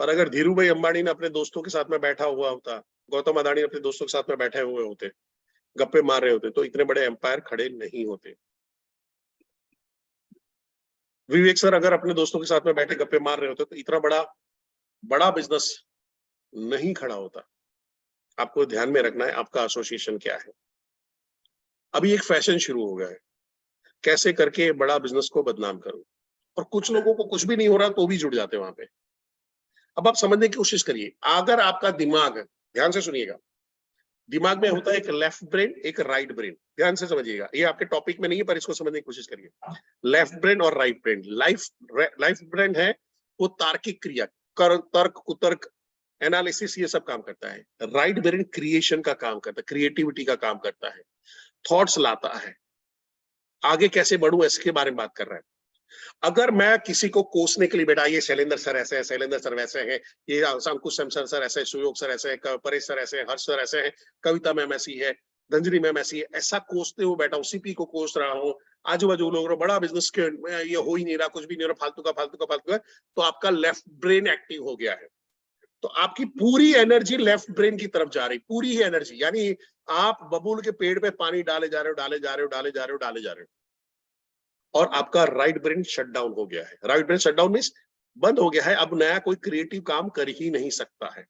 पर अगर धीरू भाई अंबानी ने अपने दोस्तों के साथ में बैठा हुआ होता, गौतम अदानी अपने दोस्तों के साथ में बैठे हुए होते, गप्पे मार रहे होते, तो इतने बड़े एम्पायर खड़े नहीं होते। विवेक सर अगर अपने दोस्तों के साथ में बैठे गप्पे मार रहे होते तो इतना बड़ा बड़ा बिजनेस नहीं खड़ा होता। आपको ध्यान में रखना है आपका एसोसिएशन क्या है। अभी एक फैशन शुरू हो गया है, कैसे करके बड़ा बिजनेस को बदनाम करूं, और कुछ लोगों को कुछ भी नहीं हो रहा तो भी जुड़ जाते हैं वहां पे। अब आप समझने की कोशिश करिए, अगर आपका दिमाग, ध्यान से सुनिएगा, दिमाग में होता है एक लेफ्ट ब्रेन एक राइट ब्रेन, ध्यान से समझिएगा, ये आपके टॉपिक में नहीं है पर इसको समझने की कोशिश करिए। लेफ्ट ब्रेन और राइट ब्रेन, लाइफ ब्रेन है वो तार्किक क्रिया, तर्क कुतर्क एनालिसिस ये सब काम करता है। राइट ब्रेन क्रिएशन का काम करता है, क्रिएटिविटी का काम करता है, थॉट्स लाता है, आगे कैसे बढ़ूं इसके बारे में बात कर रहा है। अगर मैं किसी को कोसने के लिए बैठा, ये शैलेंद्र सर ऐसे है, शैलेंद्र सर वैसे हैं, ये अंकुश शमशेर सर ऐसे, सुयोग सर ऐसे, परेश सर ऐसे, हर्ष सर ऐसे हैं, कविता मैम ऐसी है, धंजरी मैम ऐसी है, ऐसा कोसते हुए बैठा हूँ, सीपी को कोस रहा हूँ, आजू बाजू लोग बड़ा बिजनेस के ये हो ही नहीं रहा, कुछ भी नहीं हो रहा, फालतू का फालतू का फालतू का, तो आपका लेफ्ट ब्रेन एक्टिव हो गया है। तो आपकी पूरी एनर्जी लेफ्ट ब्रेन की तरफ जा रही, पूरी ही एनर्जी, यानी आप बबूल के पेड़ पे पानी डाले जा रहे हो, डाले जा रहे हो, डाले जा रहे हो, डाले जा रहे हो, और आपका राइट ब्रेन शट डाउन हो गया है। Right brain shut down means बंद हो गया है, अब नया कोई क्रिएटिव काम कर ही नहीं सकता है।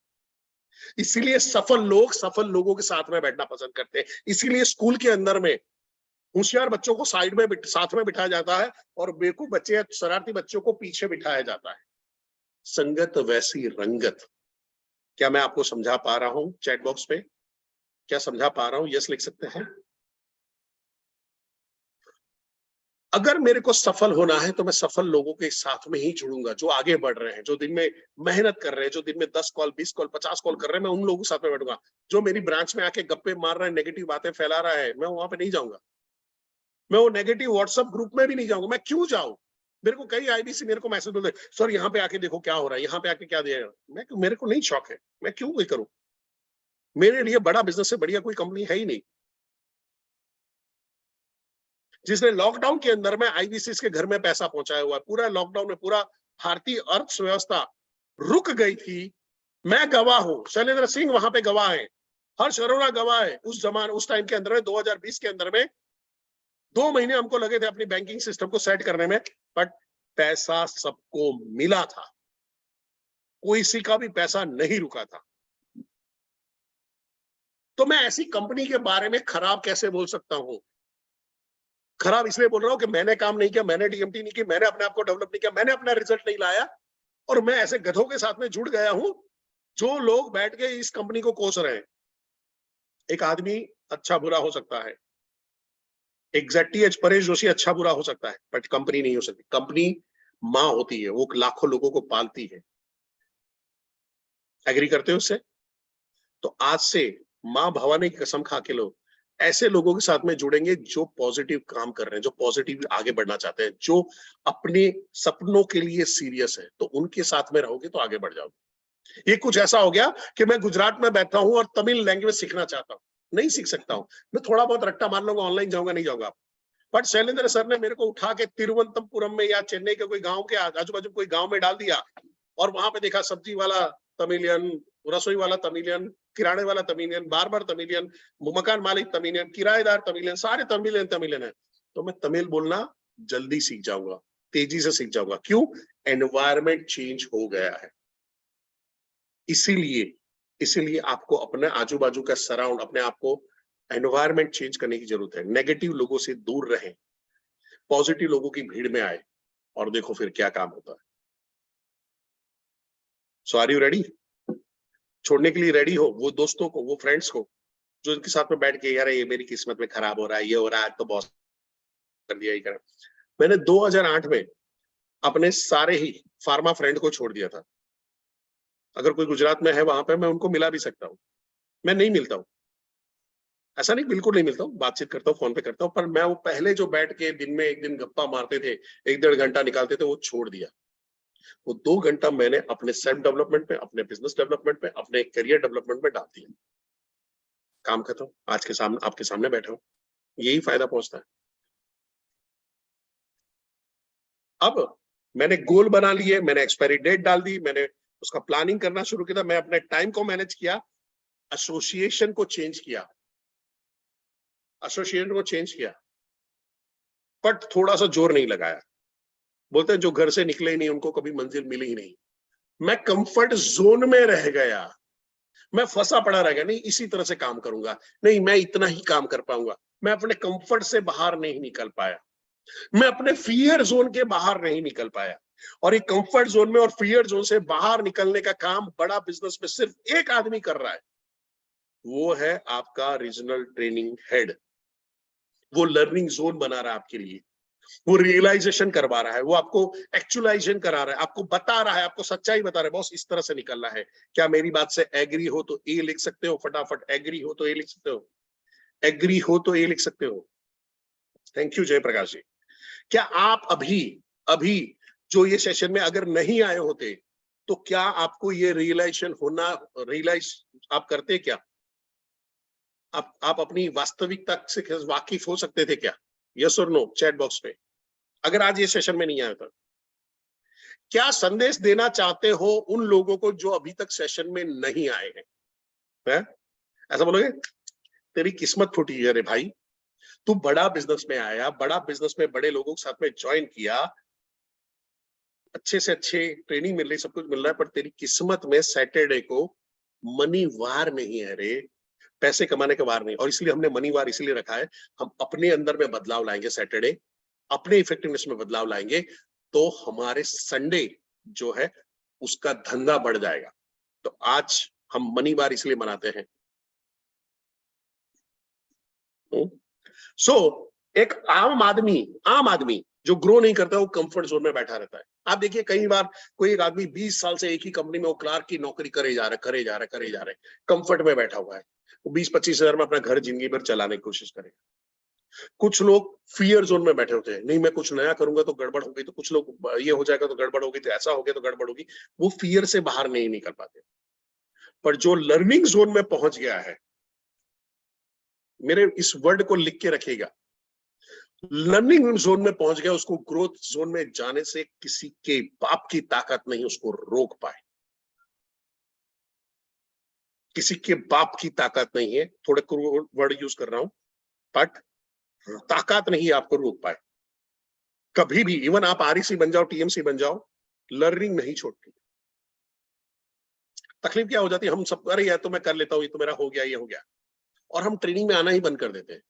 इसीलिए सफल लोग सफल लोगों के साथ में बैठना पसंद करते हैं। इसीलिए स्कूल के अंदर में होशियार बच्चों को साइड में साथ में बिठाया जाता है और बेवकूफ बच्चे शरारती बच्चों को पीछे बिठाया जाता है। संगत वैसी रंगत। क्या मैं आपको समझा पा रहा हूं? चैट बॉक्स पे क्या समझा पा रहा हूं? यस लिख सकते हैं। अगर मेरे को सफल होना है तो मैं सफल लोगों के साथ में ही जुड़ूंगा, जो आगे बढ़ रहे हैं, जो दिन में मेहनत कर रहे हैं, जो दिन में 10 कॉल 20 कॉल 50 कॉल कर रहे हैं, मैं उन लोगों के साथ में बैठूंगा। जो मेरी ब्रांच में आके गप्पे मार रहा है, नेगेटिव बातें फैला रहा है, मैं वहां पे नहीं जाऊंगा। मैं वो नेगेटिव व्हाट्सएप ग्रुप में भी नहीं जाऊंगा। मैं क्यों जाऊं? मेरे को कई आईबीसी मेरे को मैसेज बोलते, सर यहाँ पे आके देखो क्या हो रहा है, यहाँ पे आके क्या दिया। मेरे को नहीं शौक है, मैं क्यों ये करूं? मेरे लिए बड़ा बिजनेस से बढ़िया कोई कंपनी है ही नहीं। जिसने लॉकडाउन के अंदर में आईबीसी के घर में पैसा पहुंचाया हुआ है, पूरा लॉकडाउन में पूरा भारतीय अर्थव्यवस्था रुक गई थी। मैं गवाह हूं, शैलेंद्र सिंह वहां पे गवाह है, हर्ष अरोड़ा गवाह है। उस टाइम के अंदर में 2020 के अंदर में 2 महीने हमको लगे थे अपनी बैंकिंग सिस्टम को सेट करने में, बट पैसा सबको मिला था, कोई सी का भी पैसा नहीं रुका था। तो मैं ऐसी कंपनी के बारे में खराब कैसे बोल सकता हूं? खराब इसलिए बोल रहा हूं कि मैंने काम नहीं किया, मैंने डीएमटी नहीं की, मैंने अपने आप को डेवलप नहीं किया, मैंने अपना रिजल्ट नहीं लाया, और मैं ऐसे गधों के साथ में जुड़ गया हूं जो लोग बैठ के इस कंपनी को कोस रहे हैं। एक आदमी अच्छा बुरा हो सकता है, एग्जैक्टली एज परेश जोशी अच्छा बुरा हो सकता है, बट कंपनी नहीं हो सकती। कंपनी माँ होती है, वो लाखों लोगों को पालती है। एग्री करते हो उससे? तो आज से माँ भवानी की कसम खा के लो, ऐसे लोगों के साथ में जुड़ेंगे जो पॉजिटिव काम कर रहे हैं, जो पॉजिटिव आगे बढ़ना चाहते हैं, जो अपने सपनों के लिए सीरियस है, तो उनके साथ में रहोगे तो आगे बढ़ जाओगे। ये कुछ ऐसा हो गया कि मैं गुजरात में बैठा हूं और तमिल लैंग्वेज सीखना चाहता हूं, नहीं सीख सकता हूं, मैं थोड़ा बहुत रट्टा मार लूंगा, ऑनलाइन जाऊंगा, नहीं जाऊंगा। बट शैलेंद्र सर ने मेरे को उठा के तिरुवनंतपुरम में या चेन्नई के कोई गांव के आजू बाजू कोई गांव में डाल दिया, और वहां पे देखा सब्जी वाला तमिलियन, रसोई वाला तमिलियन, किराने वाला तमिलियन, बार तमिलियन, मकान मालिक तमिलियन, किराएदार तमिलियन, सारे तमिलियन है। तो मैं तमिल बोलना जल्दी सीख जाऊंगा, तेजी से सीख जाऊंगा। क्यों? एनवायरमेंट चेंज हो गया है। इसीलिए इसीलिए आपको अपने आजू बाजू का सराउंड, अपने आप को एनवायरमेंट चेंज करने की जरूरत है। नेगेटिव लोगों से दूर रहें, पॉजिटिव लोगों की भीड़ में आए, और देखो फिर क्या काम होता है। सो आर यू रेडी? छोड़ने के लिए रेडी हो वो दोस्तों को, वो फ्रेंड्स को, जो इनके साथ में बैठ के यार ये मेरी किस्मत में खराब हो रहा है, ये हो रहा है, तो बॉस कर दिया, ही कर। मैंने 2008 में अपने सारे ही फार्मा फ्रेंड को छोड़ दिया था। अगर कोई गुजरात में है वहां पे मैं उनको मिला भी सकता हूँ, मैं नहीं मिलता हूँ, ऐसा नहीं बिल्कुल नहीं मिलता हूँ, बातचीत करता हूँ, फोन पे करता हूँ, पर मैं वो पहले जो बैठ के दिन में एक दिन गप्पा मारते थे, 1-1.5 घंटा निकालते थे, वो छोड़ दिया। वो 2 घंटा मैंने अपने सेल्फ डेवलपमेंट में, अपने बिजनेस डेवलपमेंट में, अपने करियर डेवलपमेंट में डाल दिया। काम खत्म। आज के सामने आपके सामने बैठा हूं, यही फायदा पहुंचता है। अब मैंने गोल बना लिए, मैंने एक्सपायरी डेट डाल दी, मैंने उसका प्लानिंग करना शुरू किया, मैं अपने टाइम को मैनेज किया, एसोसिएशन को चेंज किया, एसोसिएशन को चेंज किया, बट थोड़ा सा जोर नहीं लगाया। बोलते हैं जो घर से निकले ही नहीं उनको कभी मंजिल मिली ही नहीं। मैं कंफर्ट जोन में रह गया, मैं फंसा पड़ा रह गया, नहीं इसी तरह से काम करूंगा, नहीं मैं इतना ही काम कर पाऊंगा। मैं अपने कंफर्ट से बाहर नहीं निकल पाया, मैं अपने फियर जोन के बाहर नहीं निकल पाया। और ये कंफर्ट जोन में और फियर जोन से बाहर निकलने का काम बड़ा बिजनेस में सिर्फ एक आदमी कर रहा है, वो है आपका रीजनल ट्रेनिंग हेड। वो लर्निंग जोन बना रहा है आपके लिए, वो रियलाइजेशन करवा रहा है, वो आपको एक्चुअलाइजेशन करा रहा है, आपको बता रहा है, आपको सच्चाई बता रहा है, बॉस इस तरह से निकलना है। क्या मेरी बात से एग्री हो तो ए लिख सकते हो फटाफट, एग्री हो तो ए लिख सकते हो, एग्री हो तो ए लिख सकते हो। थैंक यू जयप्रकाश जी। क्या आप अभी अभी जो ये सेशन में अगर नहीं आए होते तो क्या आपको ये रियलाइजेशन होना, रियलाइज आप करते क्या? आप अपनी वास्तविकता से वाकिफ हो सकते थे क्या? यस और नो चैट बॉक्स पे, अगर आज ये सेशन में नहीं आया था। क्या संदेश देना चाहते हो उन लोगों को जो अभी तक सेशन में नहीं आए हैं? है? ऐसा बोलोगे तेरी किस्मत फूटी है रे भाई, तू बड़ा बिजनेस में आया, बड़ा बिजनेस में बड़े लोगों के साथ में ज्वाइन किया, अच्छे से अच्छे ट्रेनिंग मिल रही, सब कुछ मिल रहा है, पर तेरी किस्मत में सैटरडे को मनी वार नहीं है रे, पैसे कमाने का वार नहीं। और इसलिए हमने मनी वार इसलिए रखा है, हम अपने अंदर में बदलाव लाएंगे सैटरडे, अपने इफेक्टिवनेस में बदलाव लाएंगे, तो हमारे संडे जो है उसका धंधा बढ़ जाएगा। तो आज हम मनी बार इसलिए मनाते हैं। सो एक आम आदमी जो ग्रो नहीं करता वो कंफर्ट जोन में बैठा रहता है। आप देखिए कई बार कोई एक आदमी 20 साल से एक ही कंपनी में वो क्लार्क की नौकरी करे जा रहा है, कंफर्ट में बैठा हुआ है, वो 20-25 हजार में अपना घर जिंदगी भर चलाने की कोशिश करेगा। कुछ लोग फियर जोन में बैठे होते हैं, नहीं मैं कुछ नया करूंगा तो गड़बड़ होगी, तो कुछ लोग ये हो जाएगा तो गड़बड़ होगी, तो ऐसा हो गया तो गड़बड़ होगी, वो फियर से बाहर नहीं निकल पाते। पर जो लर्निंग जोन में पहुंच गया है, मेरे इस वर्ड को लिख के रखिएगा, लर्निंग जोन में पहुंच गया, उसको ग्रोथ जोन में जाने से किसी के बाप की ताकत नहीं उसको रोक पाए, किसी के बाप की ताकत नहीं है, थोड़े वर्ड यूज कर रहा हूं, बट ताकत नहीं आपको रोक पाए कभी भी। इवन आप आरईसी बन जाओ, टीएमसी बन जाओ, लर्निंग नहीं छोड़ती। तकलीफ क्या हो जाती है, हम सब अरे यार तो मैं कर लेता हूँ, ये तो मेरा हो गया, ये हो गया, और हम ट्रेनिंग में आना ही बंद कर देते हैं।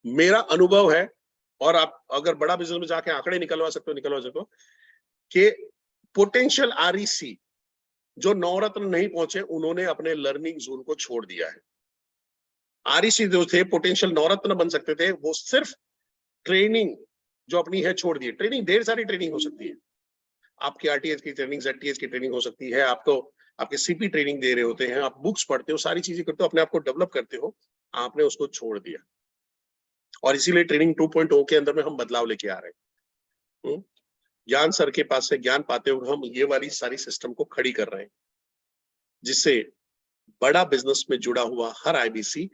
मेरा अनुभव है, और आप अगर बड़ा बिजनेस में जाके आंकड़े निकलवा सकते हो कि पोटेंशियल आरईसी जो नवरत्न नहीं पहुंचे उन्होंने अपने लर्निंग जोन को छोड़ दिया है। आरईसी जो थे पोटेंशियल नवरत्न बन सकते थे, वो सिर्फ ट्रेनिंग जो अपनी है छोड़ दी। ट्रेनिंग ढेर सारी ट्रेनिंग हो सकती है, आपकी आरटीएच की ट्रेनिंग, जेडटीएच की ट्रेनिंग हो सकती है, आपको आपके सीपी ट्रेनिंग दे रहे होते हैं, आप बुक्स पढ़ते हो, सारी चीजें करते हो, अपने आप को डेवलप करते हो, आपने उसको छोड़ दिया। और इसीलिए ट्रेनिंग 2.0 के अंदर में हम बदलाव लेके आ रहे हैं। ज्ञान सर के पास से ज्ञान पाते हुए हम ये वाली सारी सिस्टम को खड़ी कर रहे हैं, जिससे बड़ा बिजनेस में जुड़ा हुआ हर आईबीसी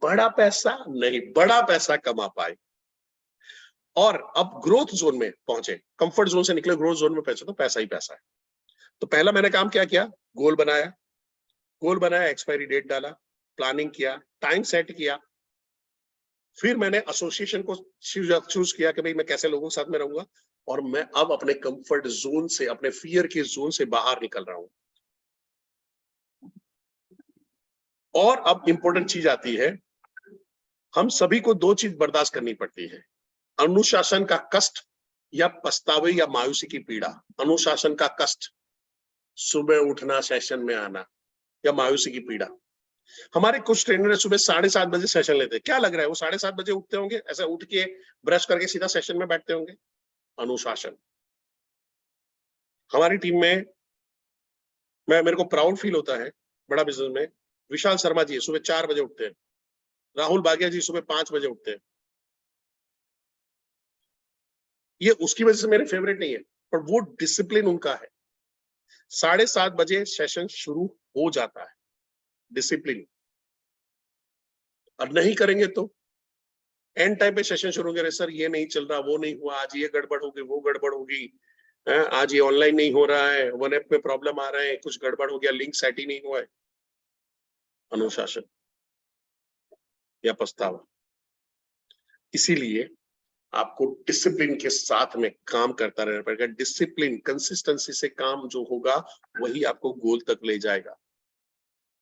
बड़ा पैसा नहीं, बड़ा पैसा कमा पाए और अब ग्रोथ जोन में पहुंचे। कंफर्ट जोन से निकले, ग्रोथ जोन में पहुंचे तो पैसा ही पैसा है। तो पहला मैंने काम क्या किया, गोल बनाया, एक्सपायरी डेट डाला, प्लानिंग किया, टाइम सेट किया। फिर मैंने एसोसिएशन को चूज किया कि भाई मैं कैसे लोगों के साथ में रहूंगा, और मैं अब अपने कंफर्ट जोन से, अपने फियर के जोन से बाहर निकल रहा हूं। और अब इंपॉर्टेंट चीज आती है, हम सभी को दो चीज बर्दाश्त करनी पड़ती है, अनुशासन का कष्ट या पछतावे या मायूसी की पीड़ा। अनुशासन का कष्ट, सुबह उठना, सेशन में आना, या मायूसी की पीड़ा। हमारे कुछ ट्रेनर सुबह 7:30 बजे सेशन लेते हैं। क्या लग रहा है वो 7:30 बजे उठते होंगे, ऐसा उठ के ब्रश करके सीधा सेशन में बैठते होंगे? अनुशासन। हमारी टीम में मेरे को प्राउड फील होता है, बड़ा बिजनेस में विशाल शर्मा जी सुबह 4 बजे उठते हैं, राहुल बागिया जी सुबह 5 बजे उठते हैं। ये उसकी वजह से मेरे फेवरेट नहीं है, पर वो डिसिप्लिन उनका है। 7:30 बजे सेशन शुरू हो जाता है, डिसिप्लिन। और नहीं करेंगे तो एंड टाइम पे सेशन शुरू होंगे, सर ये नहीं चल रहा, वो नहीं हुआ, आज ये गड़बड़ होगी, वो गड़बड़ होगी, आज ये ऑनलाइन नहीं हो रहा है, वन ऐप में प्रॉब्लम आ रहा है, कुछ गड़बड़ हो गया, लिंक सेट ही नहीं हुआ है। अनुशासन या पछतावा। इसीलिए आपको डिसिप्लिन के साथ में काम करता रहना पड़ेगा। डिसिप्लिन, कंसिस्टेंसी से काम जो होगा वही आपको गोल तक ले जाएगा।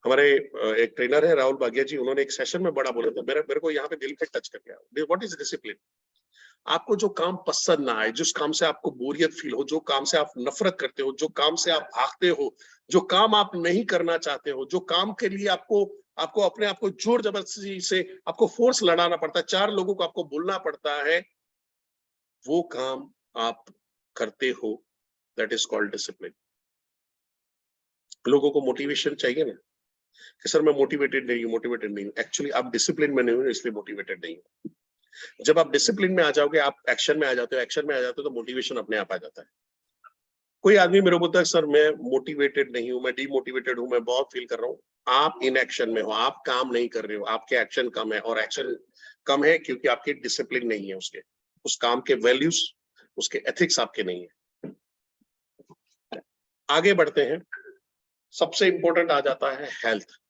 हमारे एक ट्रेनर है राहुल बागिया जी, उन्होंने एक सेशन में बड़ा बोला था, मेरे को यहाँ पे दिल पे टच कर गया। What is discipline? आपको जो काम पसंद ना आए, जिस काम से आपको बोरियत फील हो, जो काम से आप नफरत करते हो, जो काम से आप भागते हो, जो काम आप नहीं करना चाहते हो, जो काम के लिए आपको आपको अपने आप को जोर जबरदस्ती से आपको फोर्स लड़ाना पड़ता है, 4 लोगों को आपको बोलना पड़ता है, वो काम आप करते हो, दैट इज कॉल्ड डिसिप्लिन। लोगों को मोटिवेशन चाहिए ना कि सर मैं मोटिवेटेड नहीं हूँ। एक्चुअली आप डिसिप्लिन में नहीं हो, इसलिए मोटिवेटेड नहीं हो। जब आप डिसिप्लिन में आ जाओगे, आप एक्शन में आ जाते हो, तो मोटिवेशन अपने आप आ जाता है। कोई आदमी मेरे को बोलता है सर मैं मोटिवेटेड नहीं हूं, मैं डीमोटिवेटेड हूं, मैं बहुत फील कर रहा हूं। आप इन एक्शन में हो, आप काम नहीं कर रहे हो, आपके एक्शन कम है। और एक्शन कम है क्योंकि आपकी डिसिप्लिन नहीं है, उसके उस काम के वैल्यूज, उसके एथिक्स आपके नहीं है। आगे बढ़ते हैं। सबसे इंपॉर्टेंट आ जाता है हेल्थ।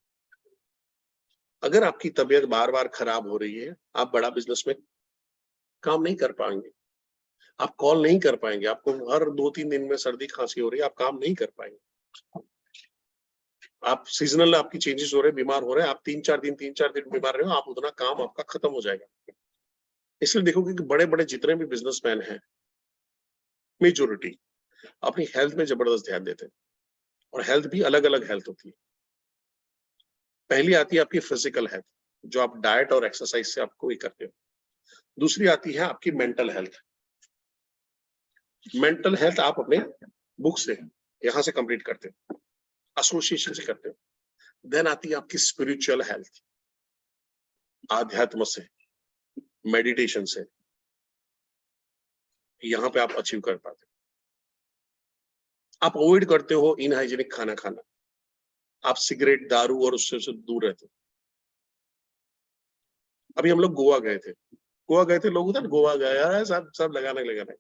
अगर आपकी तबीयत बार बार खराब हो रही है, आप बड़ा बिजनेस में काम नहीं कर पाएंगे, आप कॉल नहीं कर पाएंगे, आपको हर 2-3 दिन में सर्दी खांसी हो रही है, आप काम नहीं कर पाएंगे। आप सीजनल आपकी चेंजेस हो रहे हैं, बीमार हो रहे हैं, आप 3-4 दिन बीमार रहे हो, आप उतना काम आपका खत्म हो जाएगा। इसलिए देखोगे कि बड़े बड़े जितने भी बिजनेसमैन हैं, मेजोरिटी अपनी हेल्थ में जबरदस्त ध्यान देते हैं। और हेल्थ भी अलग अलग हेल्थ होती है। पहली आती है आपकी फिजिकल हेल्थ, जो आप डाइट और एक्सरसाइज से आपको ही करते हो। दूसरी आती है आपकी मेंटल हेल्थ। मेंटल हेल्थ आप अपने बुक से, यहां से कंप्लीट करते हो, एसोसिएशन से करते हो। देन आती है आपकी स्पिरिचुअल हेल्थ, आध्यात्म से, मेडिटेशन से, यहां पे आप अचीव कर पाते हो। आप अवॉइड करते हो इनहाइजीनिक खाना खाना, आप सिगरेट, दारू और उससे दूर रहते हो। अभी हम लोग गोवा गए थे, लोग उधर गोवा गया, सब सब लगाने लगाने।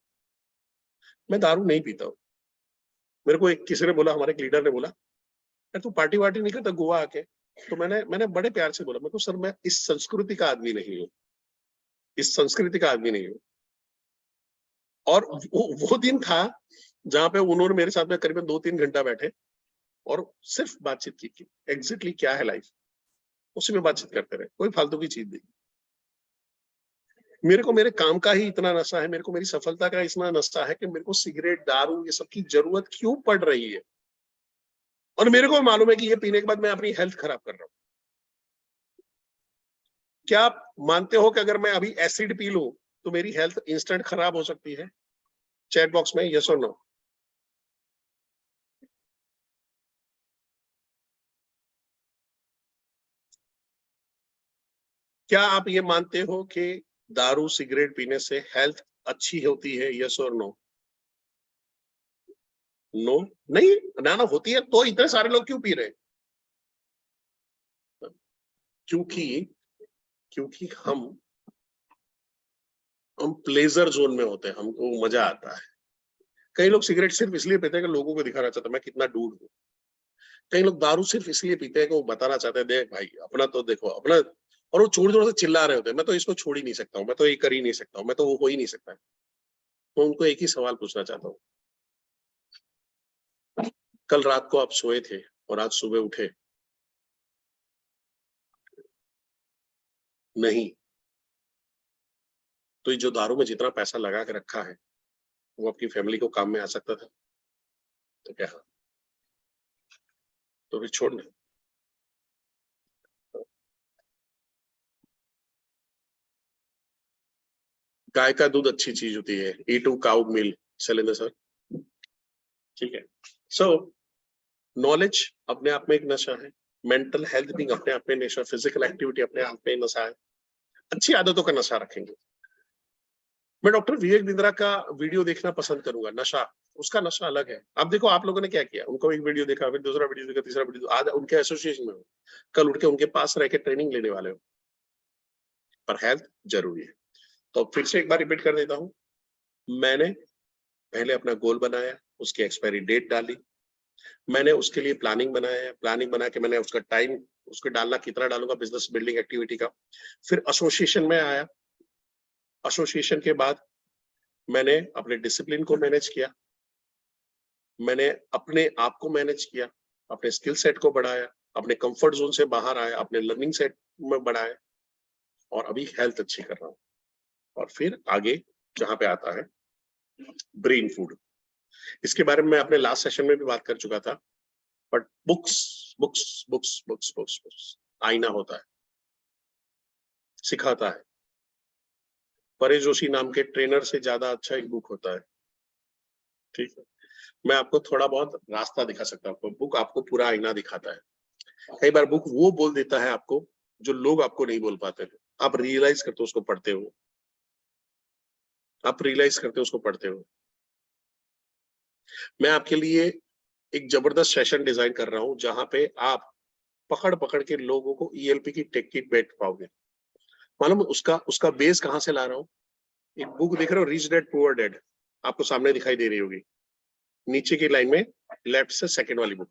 मैं दारू नहीं पीता हूँ। मेरे को एक किसी ने बोला, हमारे एक लीडर ने बोला, तू पार्टी वार्टी नहीं करता गोवा आके? तो मैंने मैंने बड़े प्यार से बोला, मैं को सर मैं इस संस्कृति का आदमी नहीं हूँ, इस संस्कृति का आदमी नहीं हूँ। और वो दिन था जहां पे उन्होंने मेरे साथ में करीबन 2-3 घंटा बैठे और सिर्फ बातचीत की कि एग्जैक्टली क्या है लाइफ, उसी में बातचीत करते रहे, कोई फालतू की चीज नहीं। मेरे को मेरे काम का ही इतना नशा है, मेरे को मेरी सफलता का इतना नशा है कि मेरे को सिगरेट, दारू ये सब की जरूरत क्यों पड़ रही है। और मेरे को मालूम है कि ये पीने के बाद मैं अपनी हेल्थ खराब कर रहा हूँ। क्या आप मानते हो कि अगर मैं अभी एसिड पी लूं तो मेरी हेल्थ इंस्टेंट खराब हो सकती है? चैट बॉक्स में यस और नो। क्या आप ये मानते हो कि दारू सिगरेट पीने से हेल्थ अच्छी होती है? यस और नो? नो? नहीं, ना ना होती है तो इतने सारे लोग क्यों पी रहे हैं? क्योंकि क्योंकि हम प्लेजर जोन में होते हैं, हमको मजा आता है। कई लोग सिगरेट सिर्फ इसलिए पीते हैं कि लोगों को दिखाना चाहते हैं मैं कितना डूड हूँ। कई लोग दारू सिर्फ इसलिए पीते हैं कि वो बताना चाहते हैं देख भाई अपना तो देखो अपना, और वो जोर जोर से चिल्ला रहे होते हैं मैं तो इसको छोड़ ही नहीं सकता हूँ, मैं तो ये कर ही नहीं सकता हूँ, मैं तो वो हो ही नहीं सकता। तो उनको एक ही सवाल पूछना चाहता हूँ, कल रात को आप सोए थे और आज सुबह उठे नहीं, तो ये जो दारू में जितना पैसा लगा के रखा है वो आपकी फैमिली को काम में आ सकता था? तो क्या? तो फिर छोड़ दे। गाय का दूध अच्छी चीज होती है, eat to cow milk, Shailendra sir. ठीक है। सो नॉलेज अपने आप में एक नशा है, मेंटल हेल्थ भी अपने आप में नशा, फिजिकल एक्टिविटी अपने आप में नशा है, अच्छी आदतों का नशा रखेंगे। मैं डॉक्टर विवेक बिंद्रा का वीडियो देखना पसंद करूंगा, नशा उसका नशा अलग है। अब देखो आप लोगों ने क्या किया, उनको एक वीडियो देखा, फिर दूसरा वीडियो देखा, तीसरा वीडियो, आज उनके एसोसिएशन में हो, कल उठ के उनके पास रह के ट्रेनिंग लेने वाले हो। पर हेल्थ जरूरी है। तो फिर से एक बार रिपीट कर देता हूं, मैंने पहले अपना गोल बनाया, उसकी एक्सपायरी डेट डाली, मैंने उसके लिए प्लानिंग बनाया, प्लानिंग बना के मैंने उसका टाइम, उसको डालना कितना डालूंगा बिजनेस बिल्डिंग एक्टिविटी का, फिर एसोसिएशन में आया, एसोसिएशन के बाद मैंने अपने डिसिप्लिन को मैनेज किया, मैंने अपने आप को मैनेज किया, अपने स्किल सेट को बढ़ाया, अपने कंफर्ट जोन से बाहर आया, अपने लर्निंग सेट में बढ़ाया, और अभी हेल्थ अच्छी कर रहा हूँ। और फिर आगे जहां पे आता है ब्रेन फूड, इसके बारे में मैं अपने लास्ट सेशन में भी बात कर चुका था। But books books books books books books आईना होता है, सिखाता है। परेश जोशी नाम के ट्रेनर से ज्यादा अच्छा एक बुक होता है। ठीक है, मैं आपको थोड़ा बहुत रास्ता दिखा सकता हूँ, बुक आपको पूरा आईना दिखाता है। कई बार बुक वो बोल देता है आपको जो लोग आपको नहीं बोल पाते थे, आप रियलाइज करते हो उसको पढ़ते हो, आप रियलाइज करते हो उसको पढ़ते हो। मैं आपके लिए एक जबरदस्त सेशन डिजाइन कर रहा हूं जहां पे आप पकड़ पकड़ के लोगों को ईएलपी की टेक्निक बैठ पाओगे। मालूम उसका उसका बेस कहां से ला रहा हूँ? एक बुक देख रहे हो, रिच डैड पुअर डैड, आपको सामने दिखाई दे रही होगी, नीचे की लाइन में लेफ्ट से सेकंड वाली बुक,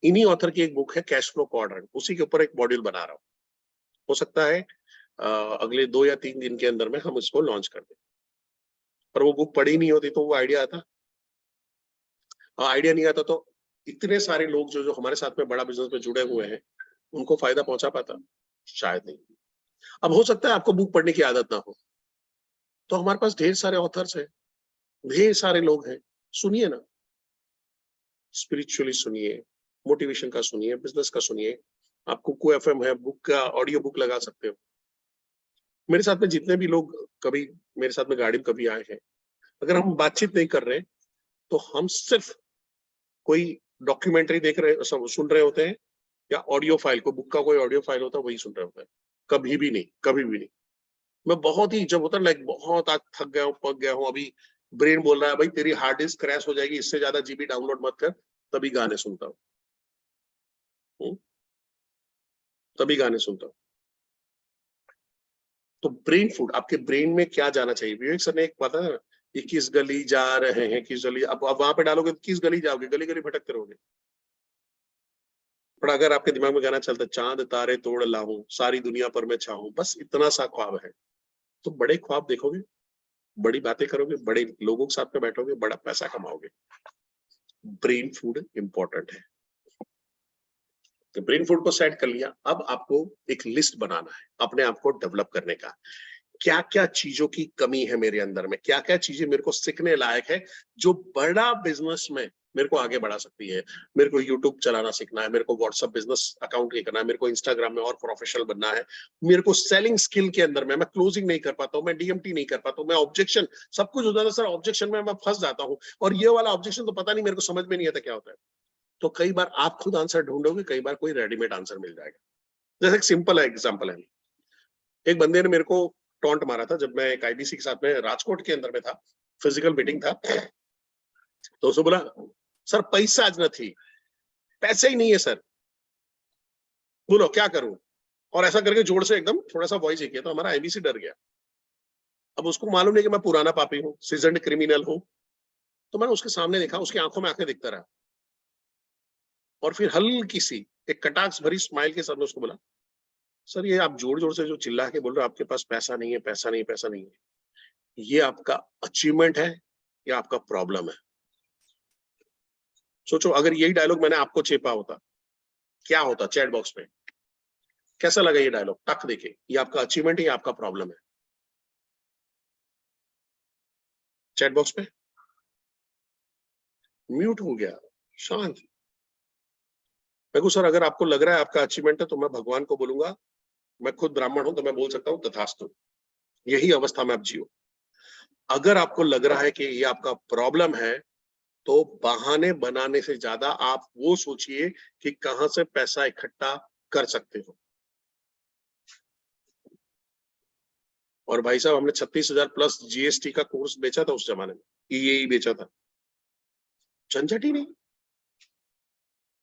इन्हीं ऑथर की एक बुक है कैश फ्लो क्वाड्रेंट, उसी के ऊपर एक मॉड्यूल बना रहा हूँ। हो सकता है अगले 2 या 3 दिन के अंदर में हम इसको लॉन्च कर दें। पर वो बुक पढ़ी नहीं होती तो वो आइडिया आता, आइडिया नहीं आता तो इतने सारे लोग जो जो हमारे साथ में बड़ा बिजनेस में जुड़े हुए हैं उनको फायदा पहुंचा पाता? शायद नहीं। अब हो सकता है आपको बुक पढ़ने की आदत ना हो, तो हमारे पास ढेर सारे ऑथर्स हैं, ढेर सारे लोग हैं, सुनिए ना, स्पिरिचुअली सुनिए, मोटिवेशन का सुनिए, बिजनेस का सुनिए। आप कुकू एफएम है, बुक का ऑडियो बुक लगा सकते हो। मेरे साथ में जितने भी लोग कभी मेरे साथ में गाड़ी में कभी आए हैं, अगर हम बातचीत नहीं कर रहे तो हम सिर्फ कोई डॉक्यूमेंट्री देख रहे सुन रहे होते हैं, या ऑडियो फाइल को, बुक का कोई ऑडियो फाइल होता है वही सुन रहे होते हैं। कभी भी नहीं, कभी भी नहीं। मैं बहुत ही जब होता है लाइक बहुत आज थक गया हूँ, पक गया हूँ, अभी ब्रेन बोल रहा है भाई तेरी हार्ड डिस्क क्रैश हो जाएगी, इससे ज्यादा जीबी डाउनलोड मत कर, तभी गाने सुनता हूँ, तभी गाने सुनता हूँ। तो ब्रेन फूड, आपके ब्रेन में क्या जाना चाहिए? विवेक सर ने एक पता है कि किस गली जा रहे हैं, किस गली, अब वहां पे डालोगे तो किस गली जाओगे, गली गली भटकते रहोगे। पर अगर आपके दिमाग में गाना चलता, चांद तारे तोड़ लाऊं, सारी दुनिया पर मैं चाहूं, बस इतना सा ख्वाब है, तो बड़े ख्वाब देखोगे, बड़ी बातें करोगे, बड़े लोगों के साथ में बैठोगे, बड़ा पैसा कमाओगे। ब्रेन फूड इंपॉर्टेंट है। तो ब्रेन फूड को सेट कर लिया, अब आपको एक लिस्ट बनाना है अपने आप को डेवलप करने का। क्या क्या चीजों की कमी है मेरे अंदर में, क्या क्या चीजें मेरे को सीखने लायक है जो बड़ा बिजनेस में मेरे को आगे बढ़ा सकती है। मेरे को यूट्यूब चलाना सीखना है, मेरे को व्हाट्सएप बिजनेस अकाउंट करना है, मेरे को इंस्टाग्राम में और प्रोफेशनल बनना है, मेरे को सेलिंग स्किल के अंदर में मैं क्लोजिंग नहीं कर पाता हूँ, मैं डीएमटी नहीं कर पाता हूँ, मैं ऑब्जेक्शन, सब कुछ होता है सर, ऑब्जेक्शन में मैं फंस जाता हूँ, और ये वाला ऑब्जेक्शन तो पता नहीं मेरे को समझ में नहीं आता क्या होता है। तो कई बार आप खुद आंसर ढूंढोगे, कई बार कोई रेडीमेड आंसर मिल जाएगा। जैसे एक सिंपल एग्जाम्पल है, एक बंदे ने मेरे को टॉन्ट मारा था जब मैं एक आईबीसी के साथ में राजकोट के अंदर में था, फिजिकल मीटिंग था। तो उसने बोला, सर पैसा आज नहीं, पैसे ही नहीं है सर, बोलो क्या करूं। और ऐसा करके जोर से एकदम थोड़ा सा वॉइस किया, तो हमारा आईबीसी डर गया। अब उसको मालूम नहीं कि मैं पुराना पापी हूँ, सीजन्ड क्रिमिनल हूँ। तो मैंने उसके सामने देखा, उसकी आंखों में आंखें देखता रहा, और फिर हल्की सी एक कटाक्ष भरी स्माइल के साथ में उसको बोला, सर ये आप जोर जोर से जो चिल्ला के बोल रहे हो आपके पास पैसा नहीं है, पैसा नहीं, पैसा नहीं है, ये आपका अचीवमेंट है या आपका प्रॉब्लम है? सोचो अगर यही डायलॉग मैंने आपको चेपा होता, क्या होता चैट बॉक्स में? कैसा लगा ये डायलॉग? टक देके, ये आपका अचीवमेंट है या आपका प्रॉब्लम है? चैट बॉक्स पे म्यूट हो गया, शांत। मैं कहूं सर अगर आपको लग रहा है आपका अचीवमेंट है तो मैं भगवान को बोलूंगा, मैं खुद ब्राह्मण हूं तो मैं बोल सकता हूं तथास्तु, यही अवस्था में आप जियो। अगर आपको लग रहा है कि ये आपका प्रॉब्लम है, तो बहाने बनाने से ज्यादा आप वो सोचिए कि कहां से पैसा इकट्ठा कर सकते हो। और भाई साहब हमने 36,000 प्लस जीएसटी का कोर्स बेचा था उस जमाने में, यही बेचा था, झंझट ही नहीं।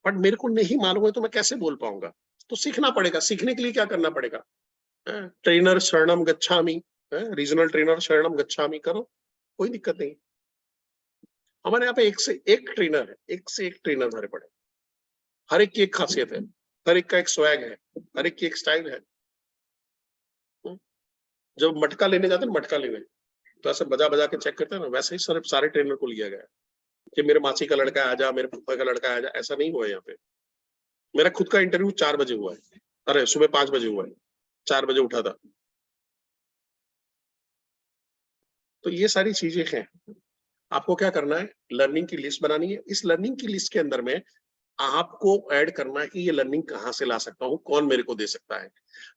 बट मेरे को नहीं मालूम है तो मैं कैसे बोल पाऊंगा? तो सीखना पड़ेगा। सीखने के लिए क्या करना पड़ेगा? ट्रेनर शरणम गच्छामि, रीजनल ट्रेनर शरणम गच्छामि करो, कोई दिक्कत नहीं। हमारे यहाँ पे एक से एक ट्रेनर है, एक से एक ट्रेनर भरे पड़े, हर एक की एक खासियत है, हर एक का एक स्वैग है, हर एक की एक स्टाइल है। जब मटका लेने जाते हैं, मटका लेने तो ऐसे बजा बजा के चेक करते हैं ना, वैसे ही सारे ट्रेनर को लिया गया कि मेरे मासी का लड़का आ जा, मेरे फूफा का लड़का आ जा, ऐसा नहीं हुआ यहाँ पे। मेरा खुद का इंटरव्यू 4 बजे हुआ है, अरे सुबह 5 बजे हुआ है, 4 बजे उठा था। तो ये सारी चीजें हैं। आपको क्या करना है? लर्निंग की लिस्ट बनानी है। इस लर्निंग की लिस्ट के अंदर में आपको ऐड करना है कि ये लर्निंग कहाँ से ला सकता हूँ, कौन मेरे को दे सकता है।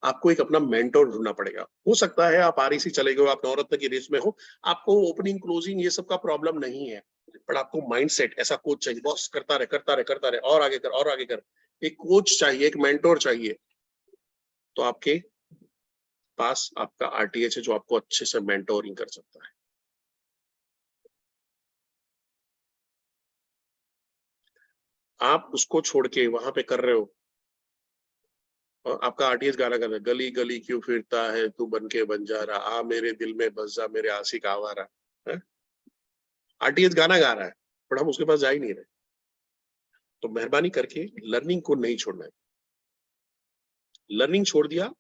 आपको एक अपना मेंटोर ढूंढना पड़ेगा। हो सकता है आप आरईसी चले गए हो, आप नवरत्न की रेस में हो, आपको ओपनिंग क्लोजिंग ये सब का प्रॉब्लम नहीं है, पर आपको माइंडसेट ऐसा कोच चाहिए, बॉस करता रहे करता रहे करता रहे, और आगे कर और आगे कर। एक कोच चाहिए, एक मेंटोर चाहिए। तो आपके पास आपका आरटीएच है जो आपको अच्छे से मेंटोरिंग कर सकता है। आप उसको छोड़ के वहां पे कर रहे हो, और आपका आरटीएस गाना कर रहा है, गली गली क्यों फिरता है तू बन के बंजारा, आ मेरे दिल में बस जा मेरे आशिक आवारा। आरटीएस गाना गा रहा है, पर हम उसके पास जा ही नहीं रहे। तो मेहरबानी करके लर्निंग को नहीं छोड़ना है। लर्निंग छोड़ दिया,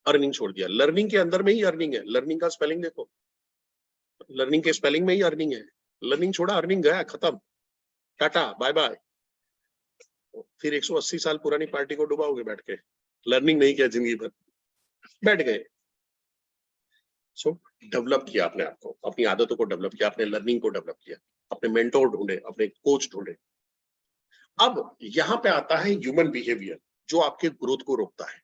अर्निंग छोड़ दिया। लर्निंग के अंदर में ही अर्निंग है। लर्निंग का स्पेलिंग देखो, लर्निंग के स्पेलिंग में ही अर्निंग है। लर्निंग छोड़ा, अर्निंग गया, खत्म, टाटा बाय बाय। फिर 180 साल पुरानी पार्टी को डुबाओगे बैठ के, लर्निंग नहीं किया जिंदगी भर, बैठ गए। सो डेवलप किया अपने आप को, अपनी आदतों को डेवलप किया, अपने लर्निंग को डेवलप किया, अपने मेंटोर ढूंढे, अपने कोच ढूंढे। अब यहाँ पे आता है ह्यूमन बिहेवियर, जो आपके ग्रोथ को रोकता है।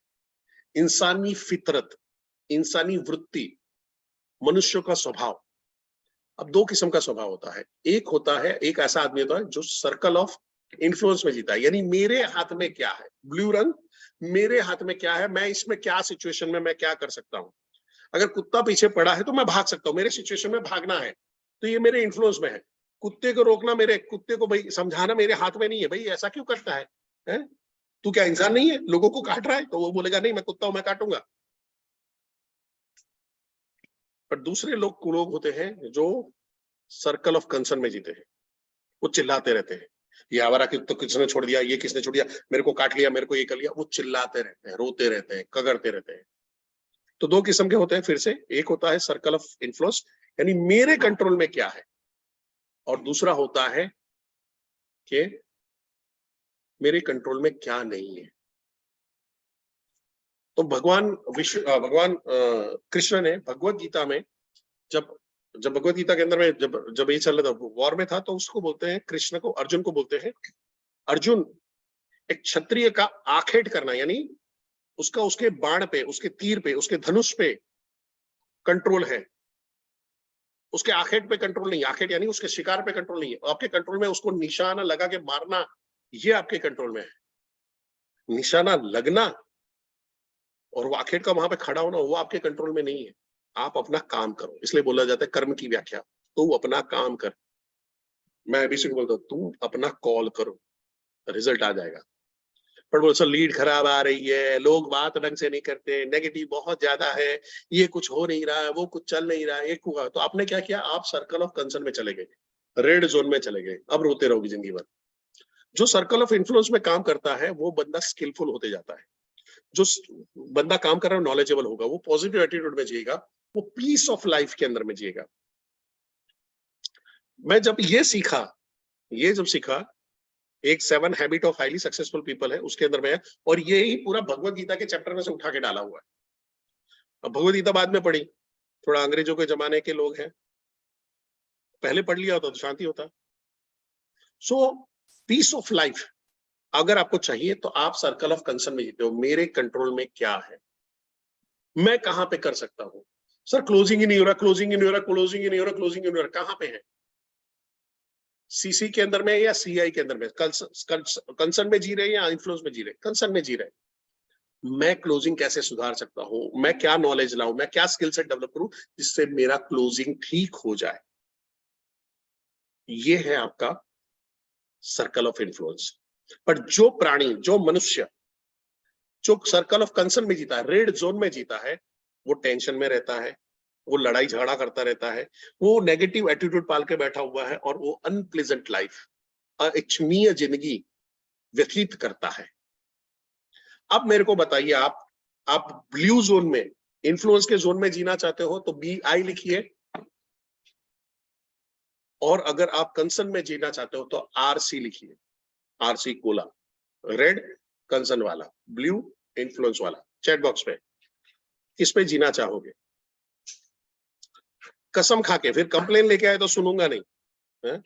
इंसानी फितरत, इंसानी वृत्ति, मनुष्य का स्वभाव। अब दो किस्म का स्वभाव होता है। एक होता है, एक ऐसा आदमी होता है जो सर्कल ऑफ इन्फ्लुएंस में जीता है, यानी मेरे हाथ में क्या है, ब्लू रंग, मेरे हाथ में क्या है, मैं इसमें क्या सिचुएशन में मैं क्या कर सकता हूं। अगर कुत्ता पीछे पड़ा है तो मैं भाग सकता हूँ, मेरे सिचुएशन में भागना है, तो ये मेरे इन्फ्लुएंस में है। कुत्ते को रोकना, मेरे कुत्ते को भाई समझाना मेरे हाथ में नहीं है, भाई ऐसा क्यों करता है? तू क्या इंसान नहीं है, लोगों को काट रहा है? तो वो बोलेगा नहीं मैं कुत्ता हूं, मैं काटूंगा। पर दूसरे लोग होते हैं जो सर्कल ऑफ कंसर्न में जीते हैं। वो चिल्लाते रहते हैं, ये आवारा तो किसने छोड़ दिया, ये किसने छोड़ दिया, मेरे को काट लिया, मेरे को ये कर लिया। वो चिल्लाते रहते हैं, रोते रहते हैं, कगरते रहते हैं। तो दो किस्म के होते हैं फिर से। एक होता है सर्कल ऑफ इन्फ्लुएंस, यानी मेरे कंट्रोल में क्या है, और दूसरा होता है कि मेरे कंट्रोल में क्या नहीं है। तो भगवान कृष्ण ने भगवत गीता में, जब जब भगवत गीता के अंदर में जब जब ये चल रहा था, वॉर में था, तो उसको बोलते हैं, कृष्ण को, अर्जुन को बोलते हैं, अर्जुन एक क्षत्रिय का आखेट करना, यानी उसका उसके बाण पे, उसके तीर पे, उसके धनुष पे कंट्रोल है, उसके आखेट पे कंट्रोल नहीं। आखेट यानी उसके शिकार पे कंट्रोल नहीं है। आपके कंट्रोल में उसको निशाना लगा के मारना, ये आपके कंट्रोल में है। निशाना लगना और वो आखिर का वहां पे खड़ा होना वो आपके कंट्रोल में नहीं है। आप अपना काम करो, इसलिए बोला जाता है कर्म की व्याख्या, तू अपना काम कर। मैं अभी से बोलता हूँ तू अपना कॉल करो, रिजल्ट आ जाएगा। पर वो सर लीड खराब आ रही है, लोग बात ढंग से नहीं करते, नेगेटिव बहुत ज्यादा है, ये कुछ हो नहीं रहा है, वो कुछ चल नहीं रहा है, एक हुआ तो आपने क्या किया, आप सर्कल ऑफ कंसर्न में चले गए, रेड जोन में चले गए, अब रोते रहोगे जिंदगी भर। जो सर्कल ऑफ इन्फ्लुएंस में काम करता है वो बंदा स्किलफुल होते जाता है। जो बंदा काम कर रहा है नॉलेजेबल होगा, वो पॉजिटिव एटीट्यूड में जिएगा, वो पीस ऑफ लाइफ के अंदर में जिएगा। मैं जब ये सीखा, ये जब सीखा, एक 7 habit of highly successful people है उसके अंदर में है, और ये ही पूरा भगवत गीता के चैप्टर में से उठा के डाला हुआ है। अब भगवत गीता बाद में पढ़ी, थोड़ा अंग्रेजों के जमाने के लोग हैं, पहले पढ़ लिया होता तो शांति होता। सो पीस ऑफ लाइफ अगर आपको चाहिए तो आप सर्कल ऑफ कंसर्न में जीते हो, मेरे कंट्रोल में क्या है, मैं कहां पे कर सकता हूं। सर क्लोजिंग ही नहीं हो रहा, क्लोजिंग ही नहीं हो रहा, क्लोजिंग ही नहीं हो रहा, क्लोजिंग ही नहीं हो रहा, कहां पे है, सीसी के अंदर में या सीआई के अंदर में, कंसर्न में जी रहे हैं या इन्फ्लुएंस में जी रहे हैं, कंसर्न में जी रहे हैं। मैं क्लोजिंग कैसे सुधार सकता हूं, मैं क्या नॉलेज लाऊं, मैं क्या स्किल सेट डेवलप करूं जिससे मेरा क्लोजिंग ठीक हो जाए। ये है आपका सर्कल ऑफ इन्फ्लुएंस। पर जो प्राणी, जो मनुष्य जो सर्कल ऑफ कंसर्न में जीता है, रेड जोन में जीता है, वो टेंशन में रहता है, वो लड़ाई झगड़ा करता रहता है, वो नेगेटिव एटीट्यूड पाल के बैठा हुआ है, और वो अनप्लेजेंट लाइफ, अइच्छनीय जिंदगी व्यतीत करता है। अब मेरे को बताइए, आप ब्लू जोन में, इन्फ्लुएंस के जोन में जीना चाहते हो तो BI लिखिए, और अगर आप कंसर्न में जीना चाहते हो तो RC लिखिए, RC कोला, रेड कंसर्न वाला, ब्लू इन्फ्लुएंस वाला। चैट बॉक्स पे किस पे जीना चाहोगे, कसम खा के, फिर कंप्लेन लेके आए तो सुनूंगा नहीं है?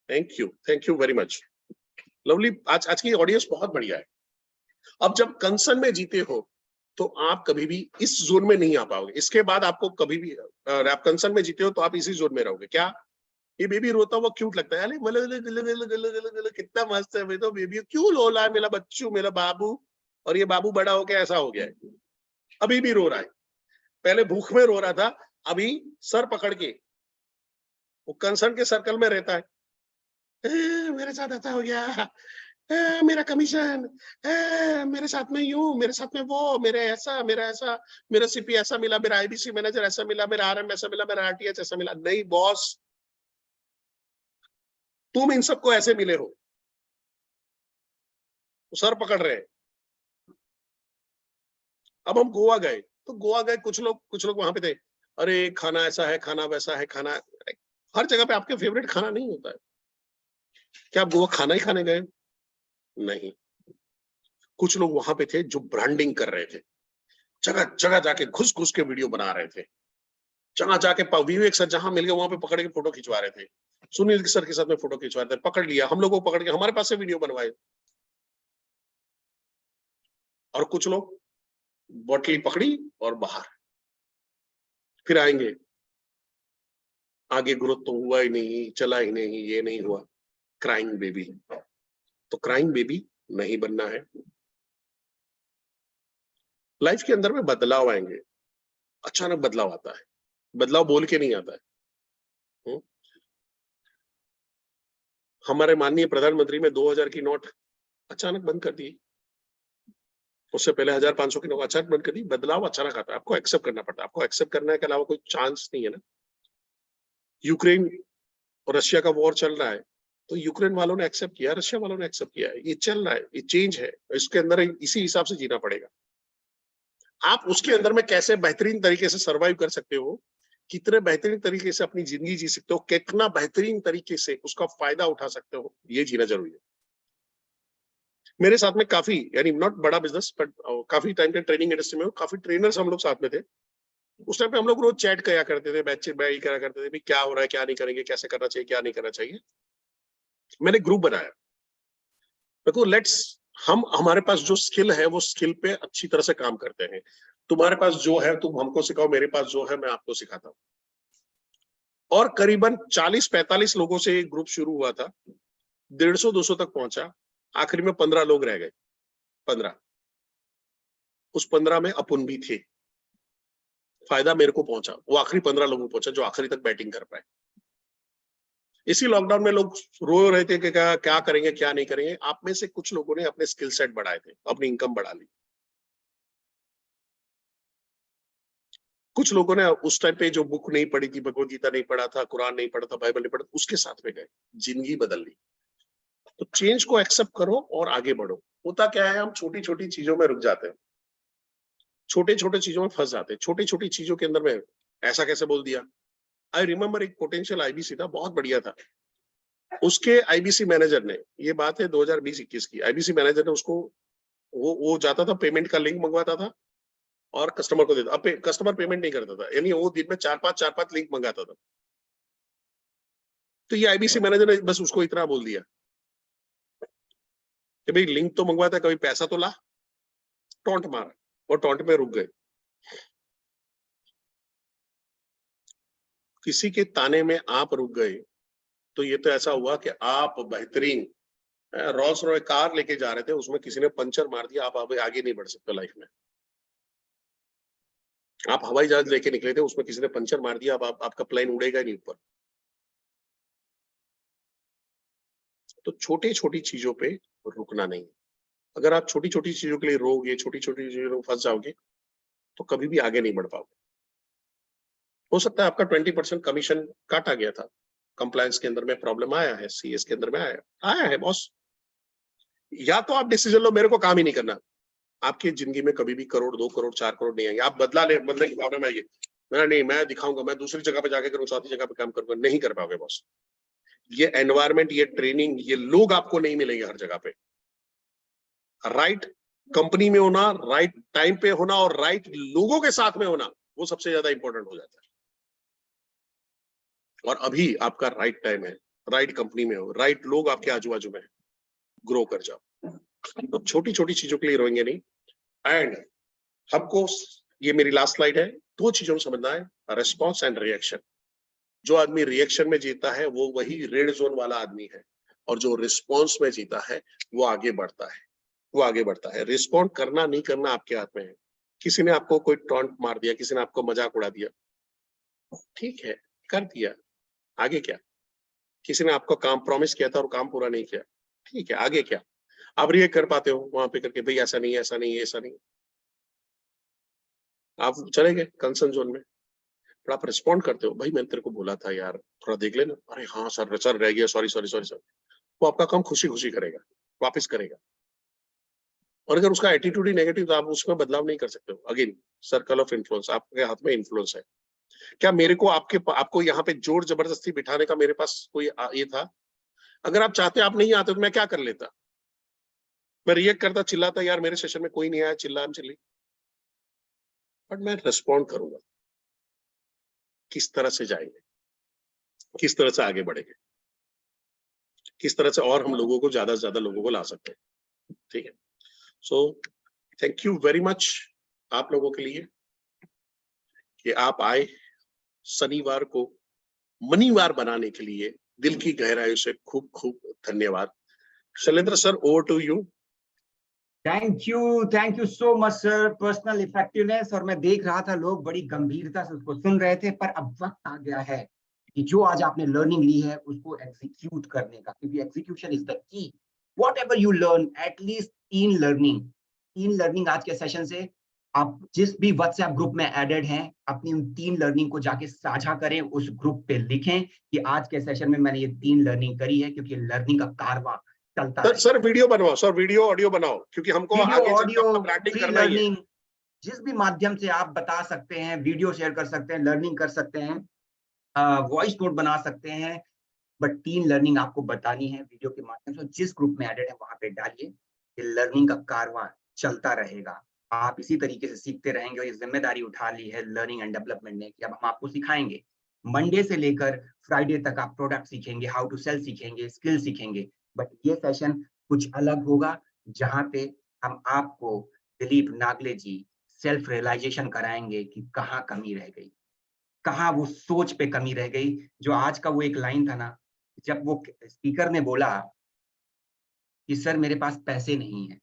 Thank you very much lovely. आज की ऑडियंस बहुत बढ़िया है। अब जब कंसर्न में जीते हो तो आप कभी भी इस जोन में नहीं आ पाओगे, इसके बाद आपको कभी भी, आप कंसर्न में जीते हो तो आप इसी जोन में रहोगे। क्या, ये बेबी रोता हुआ क्यूट लगता है, अरे कितना मस्त है, तो बेबी क्यों रो रहा है मेरा बच्चू, मेरा बाबू, और ये बाबू बड़ा हो गया ऐसा हो गया है, अभी भी रो रहा है। पहले भूख में रो रहा था, अभी सर पकड़ के वो कंसर्न के सर्कल में रहता है, मेरे साथ ऐसा हो गया, मेरा कमीशन, मेरे साथ में यूं, मेरे साथ में वो, मेरा ऐसा, मेरा CP ऐसा मिला, मेरा IBC मैनेजर ऐसा मिला, मेरा RM ऐसा मिला, मेरा RTH ऐसा मिला। नहीं बॉस, तुम इन सबको ऐसे मिले हो, तो सर पकड़ रहे हैं। अब हम गोवा गए, तो गोवा गए, कुछ लोग वहां पे थे, अरे खाना ऐसा है, खाना वैसा है, खाना, हर जगह पे आपके फेवरेट खाना नहीं होता है। क्या आप गोवा खाना ही खाने गए? नहीं। कुछ लोग वहां पे थे जो ब्रांडिंग कर रहे थे, जगह जगह जाके घुस घुस के वीडियो बना रहे थे, जहां जाके विवेक सर जहां मिल गए वहां पे पकड़ के फोटो खिंचवा रहे थे, सुनील सर के साथ में फोटो खिंचवा रहे थे, पकड़ लिया, हम लोगों को पकड़ के हमारे पास से वीडियो बनवाए। और कुछ लोग बोतल पकड़ी और बाहर, फिर आएंगे, आगे ग्रोथ तो हुआ ही नहीं, चला ही नहीं, ये नहीं हुआ, क्राइंग बेबी। तो क्राइंग बेबी नहीं बनना है। लाइफ के अंदर में बदलाव आएंगे, अचानक बदलाव आता है, बदलाव बोल के नहीं आता है। हमारे माननीय प्रधानमंत्री में 2000 की नोट अचानक बंद कर दी, उससे पहले 1500 की नोट अचानक बंद कर दी। बदलाव अचानक आता है, आपको एक्सेप्ट करना पड़ता है, आपको एक्सेप्ट करने के अलावा कोई चांस नहीं है ना। यूक्रेन और रशिया का वॉर चल रहा है, तो यूक्रेन वालों ने एक्सेप्ट किया, रशिया वालों ने एक्सेप्ट किया, ये चल रहा है, ये चेंज है, इसके अंदर इसी हिसाब से जीना पड़ेगा। आप उसके अंदर में कैसे बेहतरीन तरीके से सर्वाइव कर सकते हो, कितने बेहतरीन तरीके से अपनी जिंदगी जी सकते हो, कितना बेहतरीन तरीके से उसका फायदा उठा सकते हो, ये जीना जरूरी है। मेरे साथ में काफी, यानी नॉट बड़ा बिजनेस बट काफी टाइम के ट्रेनिंग इंडस्ट्री में काफी ट्रेनर्स हम लोग साथ में थे। उस टाइम पे हम लोग रोज चैट किया करते थे, बैच करा करते थे, भी क्या हो रहा है, क्या नहीं करेंगे, कैसे करना चाहिए, क्या नहीं करना चाहिए। मैंने ग्रुप बनाया, देखो लेट्स, हम हमारे पास जो स्किल है वो स्किल पे अच्छी तरह से काम करते हैं, तुम्हारे पास जो है तुम हमको सिखाओ, मेरे पास जो है मैं आपको सिखाता हूँ। और करीबन 40-45 लोगों से एक ग्रुप शुरू हुआ था, 150-200 तक पहुंचा। आखिरी में 15 लोग रह गए, 15। उस 15 में अपुन भी थे। फायदा मेरे को पहुंचा, वो आखिरी 15 लोगों को पहुंचा जो आखिरी तक बैटिंग कर पाए। इसी लॉकडाउन में लोग रो रहे थे कि क्या क्या करेंगे क्या नहीं करेंगे। आप में से कुछ लोगों ने अपने स्किल सेट बढ़ाए थे, अपनी इनकम बढ़ा ली। कुछ लोगों ने उस टाइम पे जो बुक नहीं पढ़ी थी, भगवत गीता नहीं पढ़ा था, कुरान नहीं पढ़ा था, बाइबल नहीं पढ़ा था, उसके साथ में गए, जिंदगी बदल ली। तो चेंज को एक्सेप्ट करो और आगे बढ़ो। होता क्या है, हम छोटी छोटी चीजों में रुक जाते हैं, छोटे छोटे चीजों में फंस जाते हैं, छोटी छोटी चीजों के अंदर में ऐसा कैसे बोल दिया। आई रिमेम्बर एक पोटेंशियल आईबीसी था, बहुत बढ़िया था। उसके आईबीसी मैनेजर ने, ये बात है 2020-21 की, आईबीसी मैनेजर ने उसको, वो जाता था, पेमेंट का लिंक मंगवाता था और कस्टमर को देता। अब कस्टमर पेमेंट नहीं करता था, यानी वो दिन में 4-5 लिंक मंगाता था। तो ये आईबीसी मैनेजर ने बस उसको इतना बोल दिया कि भाई लिंक तो मंगवाता है, कभी पैसा तो ला। टॉन्ट मारा और टॉन्ट में रुक गए। किसी के ताने में आप रुक गए तो ये तो ऐसा हुआ कि आप बेहतरीन रोल्स रॉय कार लेके जा रहे थे, उसमें किसी ने पंचर मार दिया, आप आगे नहीं बढ़ सकते लाइफ में। आप हवाई जहाज लेके निकले थे, उसमें किसी ने पंचर मार दिया, अब आपका प्लेन उड़ेगा नहीं ऊपर। तो छोटी छोटी चीजों पे रुकना नहीं। अगर आप छोटी छोटी चीजों के लिए रोगे, छोटी छोटी चीजों में फंस जाओगे, तो कभी भी आगे नहीं बढ़ पाओगे। हो सकता है आपका 20% कमीशन काटा गया था, कंप्लायंस के अंदर में प्रॉब्लम आया है, सीएस के अंदर में आया है बॉस। या तो आप डिसीजन लो, मेरे को काम ही नहीं करना। आपकी जिंदगी में कभी भी करोड़, 2 करोड़, 4 करोड़ नहीं आएंगे। आप बदलने की भावना में आइए, मैं नहीं, मैं दिखाऊंगा, मैं दूसरी जगह पे जाके करूँ, चौथी जगह पे काम करूंगा, नहीं कर पाओगे बॉस। ये एनवायरमेंट, ये ट्रेनिंग, ये लोग आपको नहीं मिलेंगे हर जगह पे। राइट कंपनी में होना, राइट टाइम पे होना और राइट लोगों के साथ में होना, वो सबसे ज्यादा इंपॉर्टेंट हो जाता है। और अभी आपका राइट टाइम है, राइट कंपनी में हो, राइट लोग आपके आजू बाजू में, ग्रो कर जाओ। तो छोटी छोटी चीजों के लिए रोएंगे नहीं। एंड हमको, ये मेरी लास्ट स्लाइड है, 2 चीजों में समझना है, रेस्पॉन्स एंड रिएक्शन। जो आदमी रिएक्शन में जीता है वो वही रेड जोन वाला आदमी है, और जो रिस्पॉन्स में जीता है वो आगे बढ़ता है, वो आगे बढ़ता है। रिस्पॉन्ड करना नहीं करना आपके हाथ में है। किसी ने आपको कोई टॉन्ट मार दिया, किसी ने आपको मजाक उड़ा दिया, ठीक है, कर दिया, आगे क्या। किसी ने आपको काम प्रॉमिस किया था और काम पूरा नहीं किया, ठीक है, आगे क्या। आप रिएक्ट कर पाते हो वहां पे करके, भाई ऐसा नहीं, ऐसा नहीं, ऐसा नहीं, आप चले गए कंसर्न जोन में। पर आप रिस्पॉन्ड करते हो, भाई मैंने तेरे को बोला था यार, थोड़ा देख लेना, अरे हाँ सर, सर रह गया, सॉरी सॉरी सॉरी सर। वो आपका काम खुशी खुशी करेगा, वापस करेगा। और अगर उसका एटीट्यूड ही नेगेटिव, तो आप उसमें बदलाव नहीं कर सकते हो। अगेन, सर्कल ऑफ इन्फ्लुएंस, आपके हाथ में इन्फ्लुएंस है। क्या मेरे को आपको यहाँ पे जोर जबरदस्ती बिठाने का मेरे पास कोई ये था? अगर आप चाहते, आप नहीं आते, तो मैं क्या कर लेता? मैं रिएक्ट करता, चिल्लाता, यार मेरे सेशन में कोई नहीं आया, चिल्ली। बट मैं रिस्पॉन्ड करूंगा, किस तरह से जाएंगे, किस तरह से आगे बढ़ेंगे, किस तरह से और हम लोगों को, ज्यादा से ज्यादा लोगों को ला सकते हैं। ठीक है, so thank you very much आप लोगों के लिए कि आप आए शनिवार को मनीवार बनाने के लिए। दिल की गहराई से खूब खूब धन्यवाद। Shailendra sir, over to you. Thank you so much sir. Personal effectiveness, और मैं देख रहा था लोग बड़ी गंभीरता से उसको सुन रहे थे, पर अब वक्त आ गया है कि जो आज आपने लर्निंग ली है उसको एग्जीक्यूट करने का, क्योंकि execution is the key. What ever you learn, at least 3 learning आज के सेशन से। आप जिस भी व्हाट्सएप ग्रुप में एडेड हैं, अपनी उन 3 लर्निंग को जाके साझा करें, उस ग्रुप पे लिखें कि आज के सेशन में मैंने ये 3 लर्निंग करी है, क्योंकि लर्निंग का कारवां चलता सर, रहेगा। वीडियो बनवाओ सर, वीडियो ऑडियो बनाओ, क्योंकि हमको वीडियो, आगे चल के ऑडियो, अपना ब्रांडिंग फ्री करना ही है। लर्निंग, जिस भी माध्यम से आप बता सकते हैं, वीडियो शेयर कर सकते हैं, लर्निंग कर सकते हैं, वॉइस नोट बना सकते हैं। बट 3 लर्निंग आपको बतानी है वीडियो के माध्यम से। जिस ग्रुप में एडेड है वहां पे डालिए, ये लर्निंग का कारवां चलता रहेगा। आप इसी तरीके से सीखते रहेंगे, और ये जिम्मेदारी उठा ली है लर्निंग एंड डेवलपमेंट ने कि अब हम आपको सिखाएंगे। मंडे से लेकर फ्राइडे तक आप प्रोडक्ट सीखेंगे, हाउ टू सेल सीखेंगे, स्किल सीखेंगे। बट ये सेशन कुछ अलग होगा, जहां पे हम आपको, दिलीप नागले जी, सेल्फ रियलाइजेशन कराएंगे कि कहाँ कमी रह गई, कहाँ वो सोच पे कमी रह गई। जो आज का वो एक लाइन था ना, जब वो स्पीकर ने बोला कि सर मेरे पास पैसे नहीं है।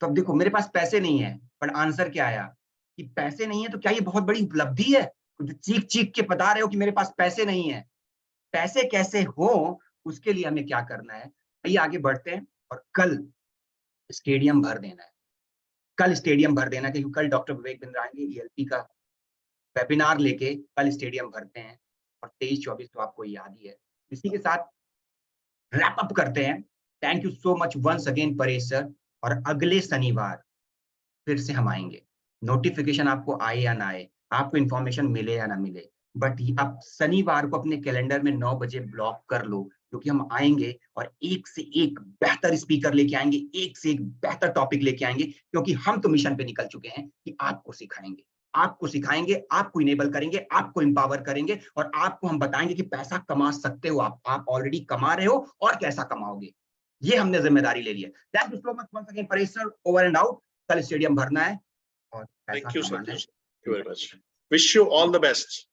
तो अब देखो मेरे पास पैसे नहीं है, पर आंसर क्या आया कि पैसे नहीं है, तो क्या ये बहुत बड़ी उपलब्धि है जो चीख चीख के बता रहे हो कि मेरे पास पैसे नहीं है? पैसे कैसे हो उसके लिए हमें क्या करना है? आइए आगे बढ़ते हैं और कल स्टेडियम भर देना है। कल स्टेडियम भर देना है, क्योंकि कल डॉक्टर विवेक बिंद्रा आएंगे ईएलपी का वेबिनार लेके, कल स्टेडियम भरते हैं और 23-24 तो आपको याद ही है। इसी के साथ रैप अप करते हैं। Thank you so much once again Paresh sir, और अगले शनिवार फिर से हम आएंगे। नोटिफिकेशन आपको आए या ना आए, आपको इन्फॉर्मेशन मिले या ना मिले, बट आप शनिवार को अपने कैलेंडर में 9 बजे ब्लॉक कर लो, क्योंकि हम आएंगे और एक से एक बेहतर स्पीकर लेके आएंगे, एक से एक बेहतर टॉपिक लेके आएंगे, क्योंकि हम तो मिशन पे निकल चुके हैं कि आपको सिखाएंगे, आपको सिखाएंगे, आपको इनेबल करेंगे, आपको एम्पावर करेंगे, और आपको हम बताएंगे कि पैसा कमा सकते हो आप ऑलरेडी कमा रहे हो और कैसा कमाओगे। ये हमने जिम्मेदारी ले ली है। Thank you so much once again Paresh sir, over and out. कल स्टेडियम भरना है और पैसा थैंक यू कमाना है। Satish, very much, wish you all the best.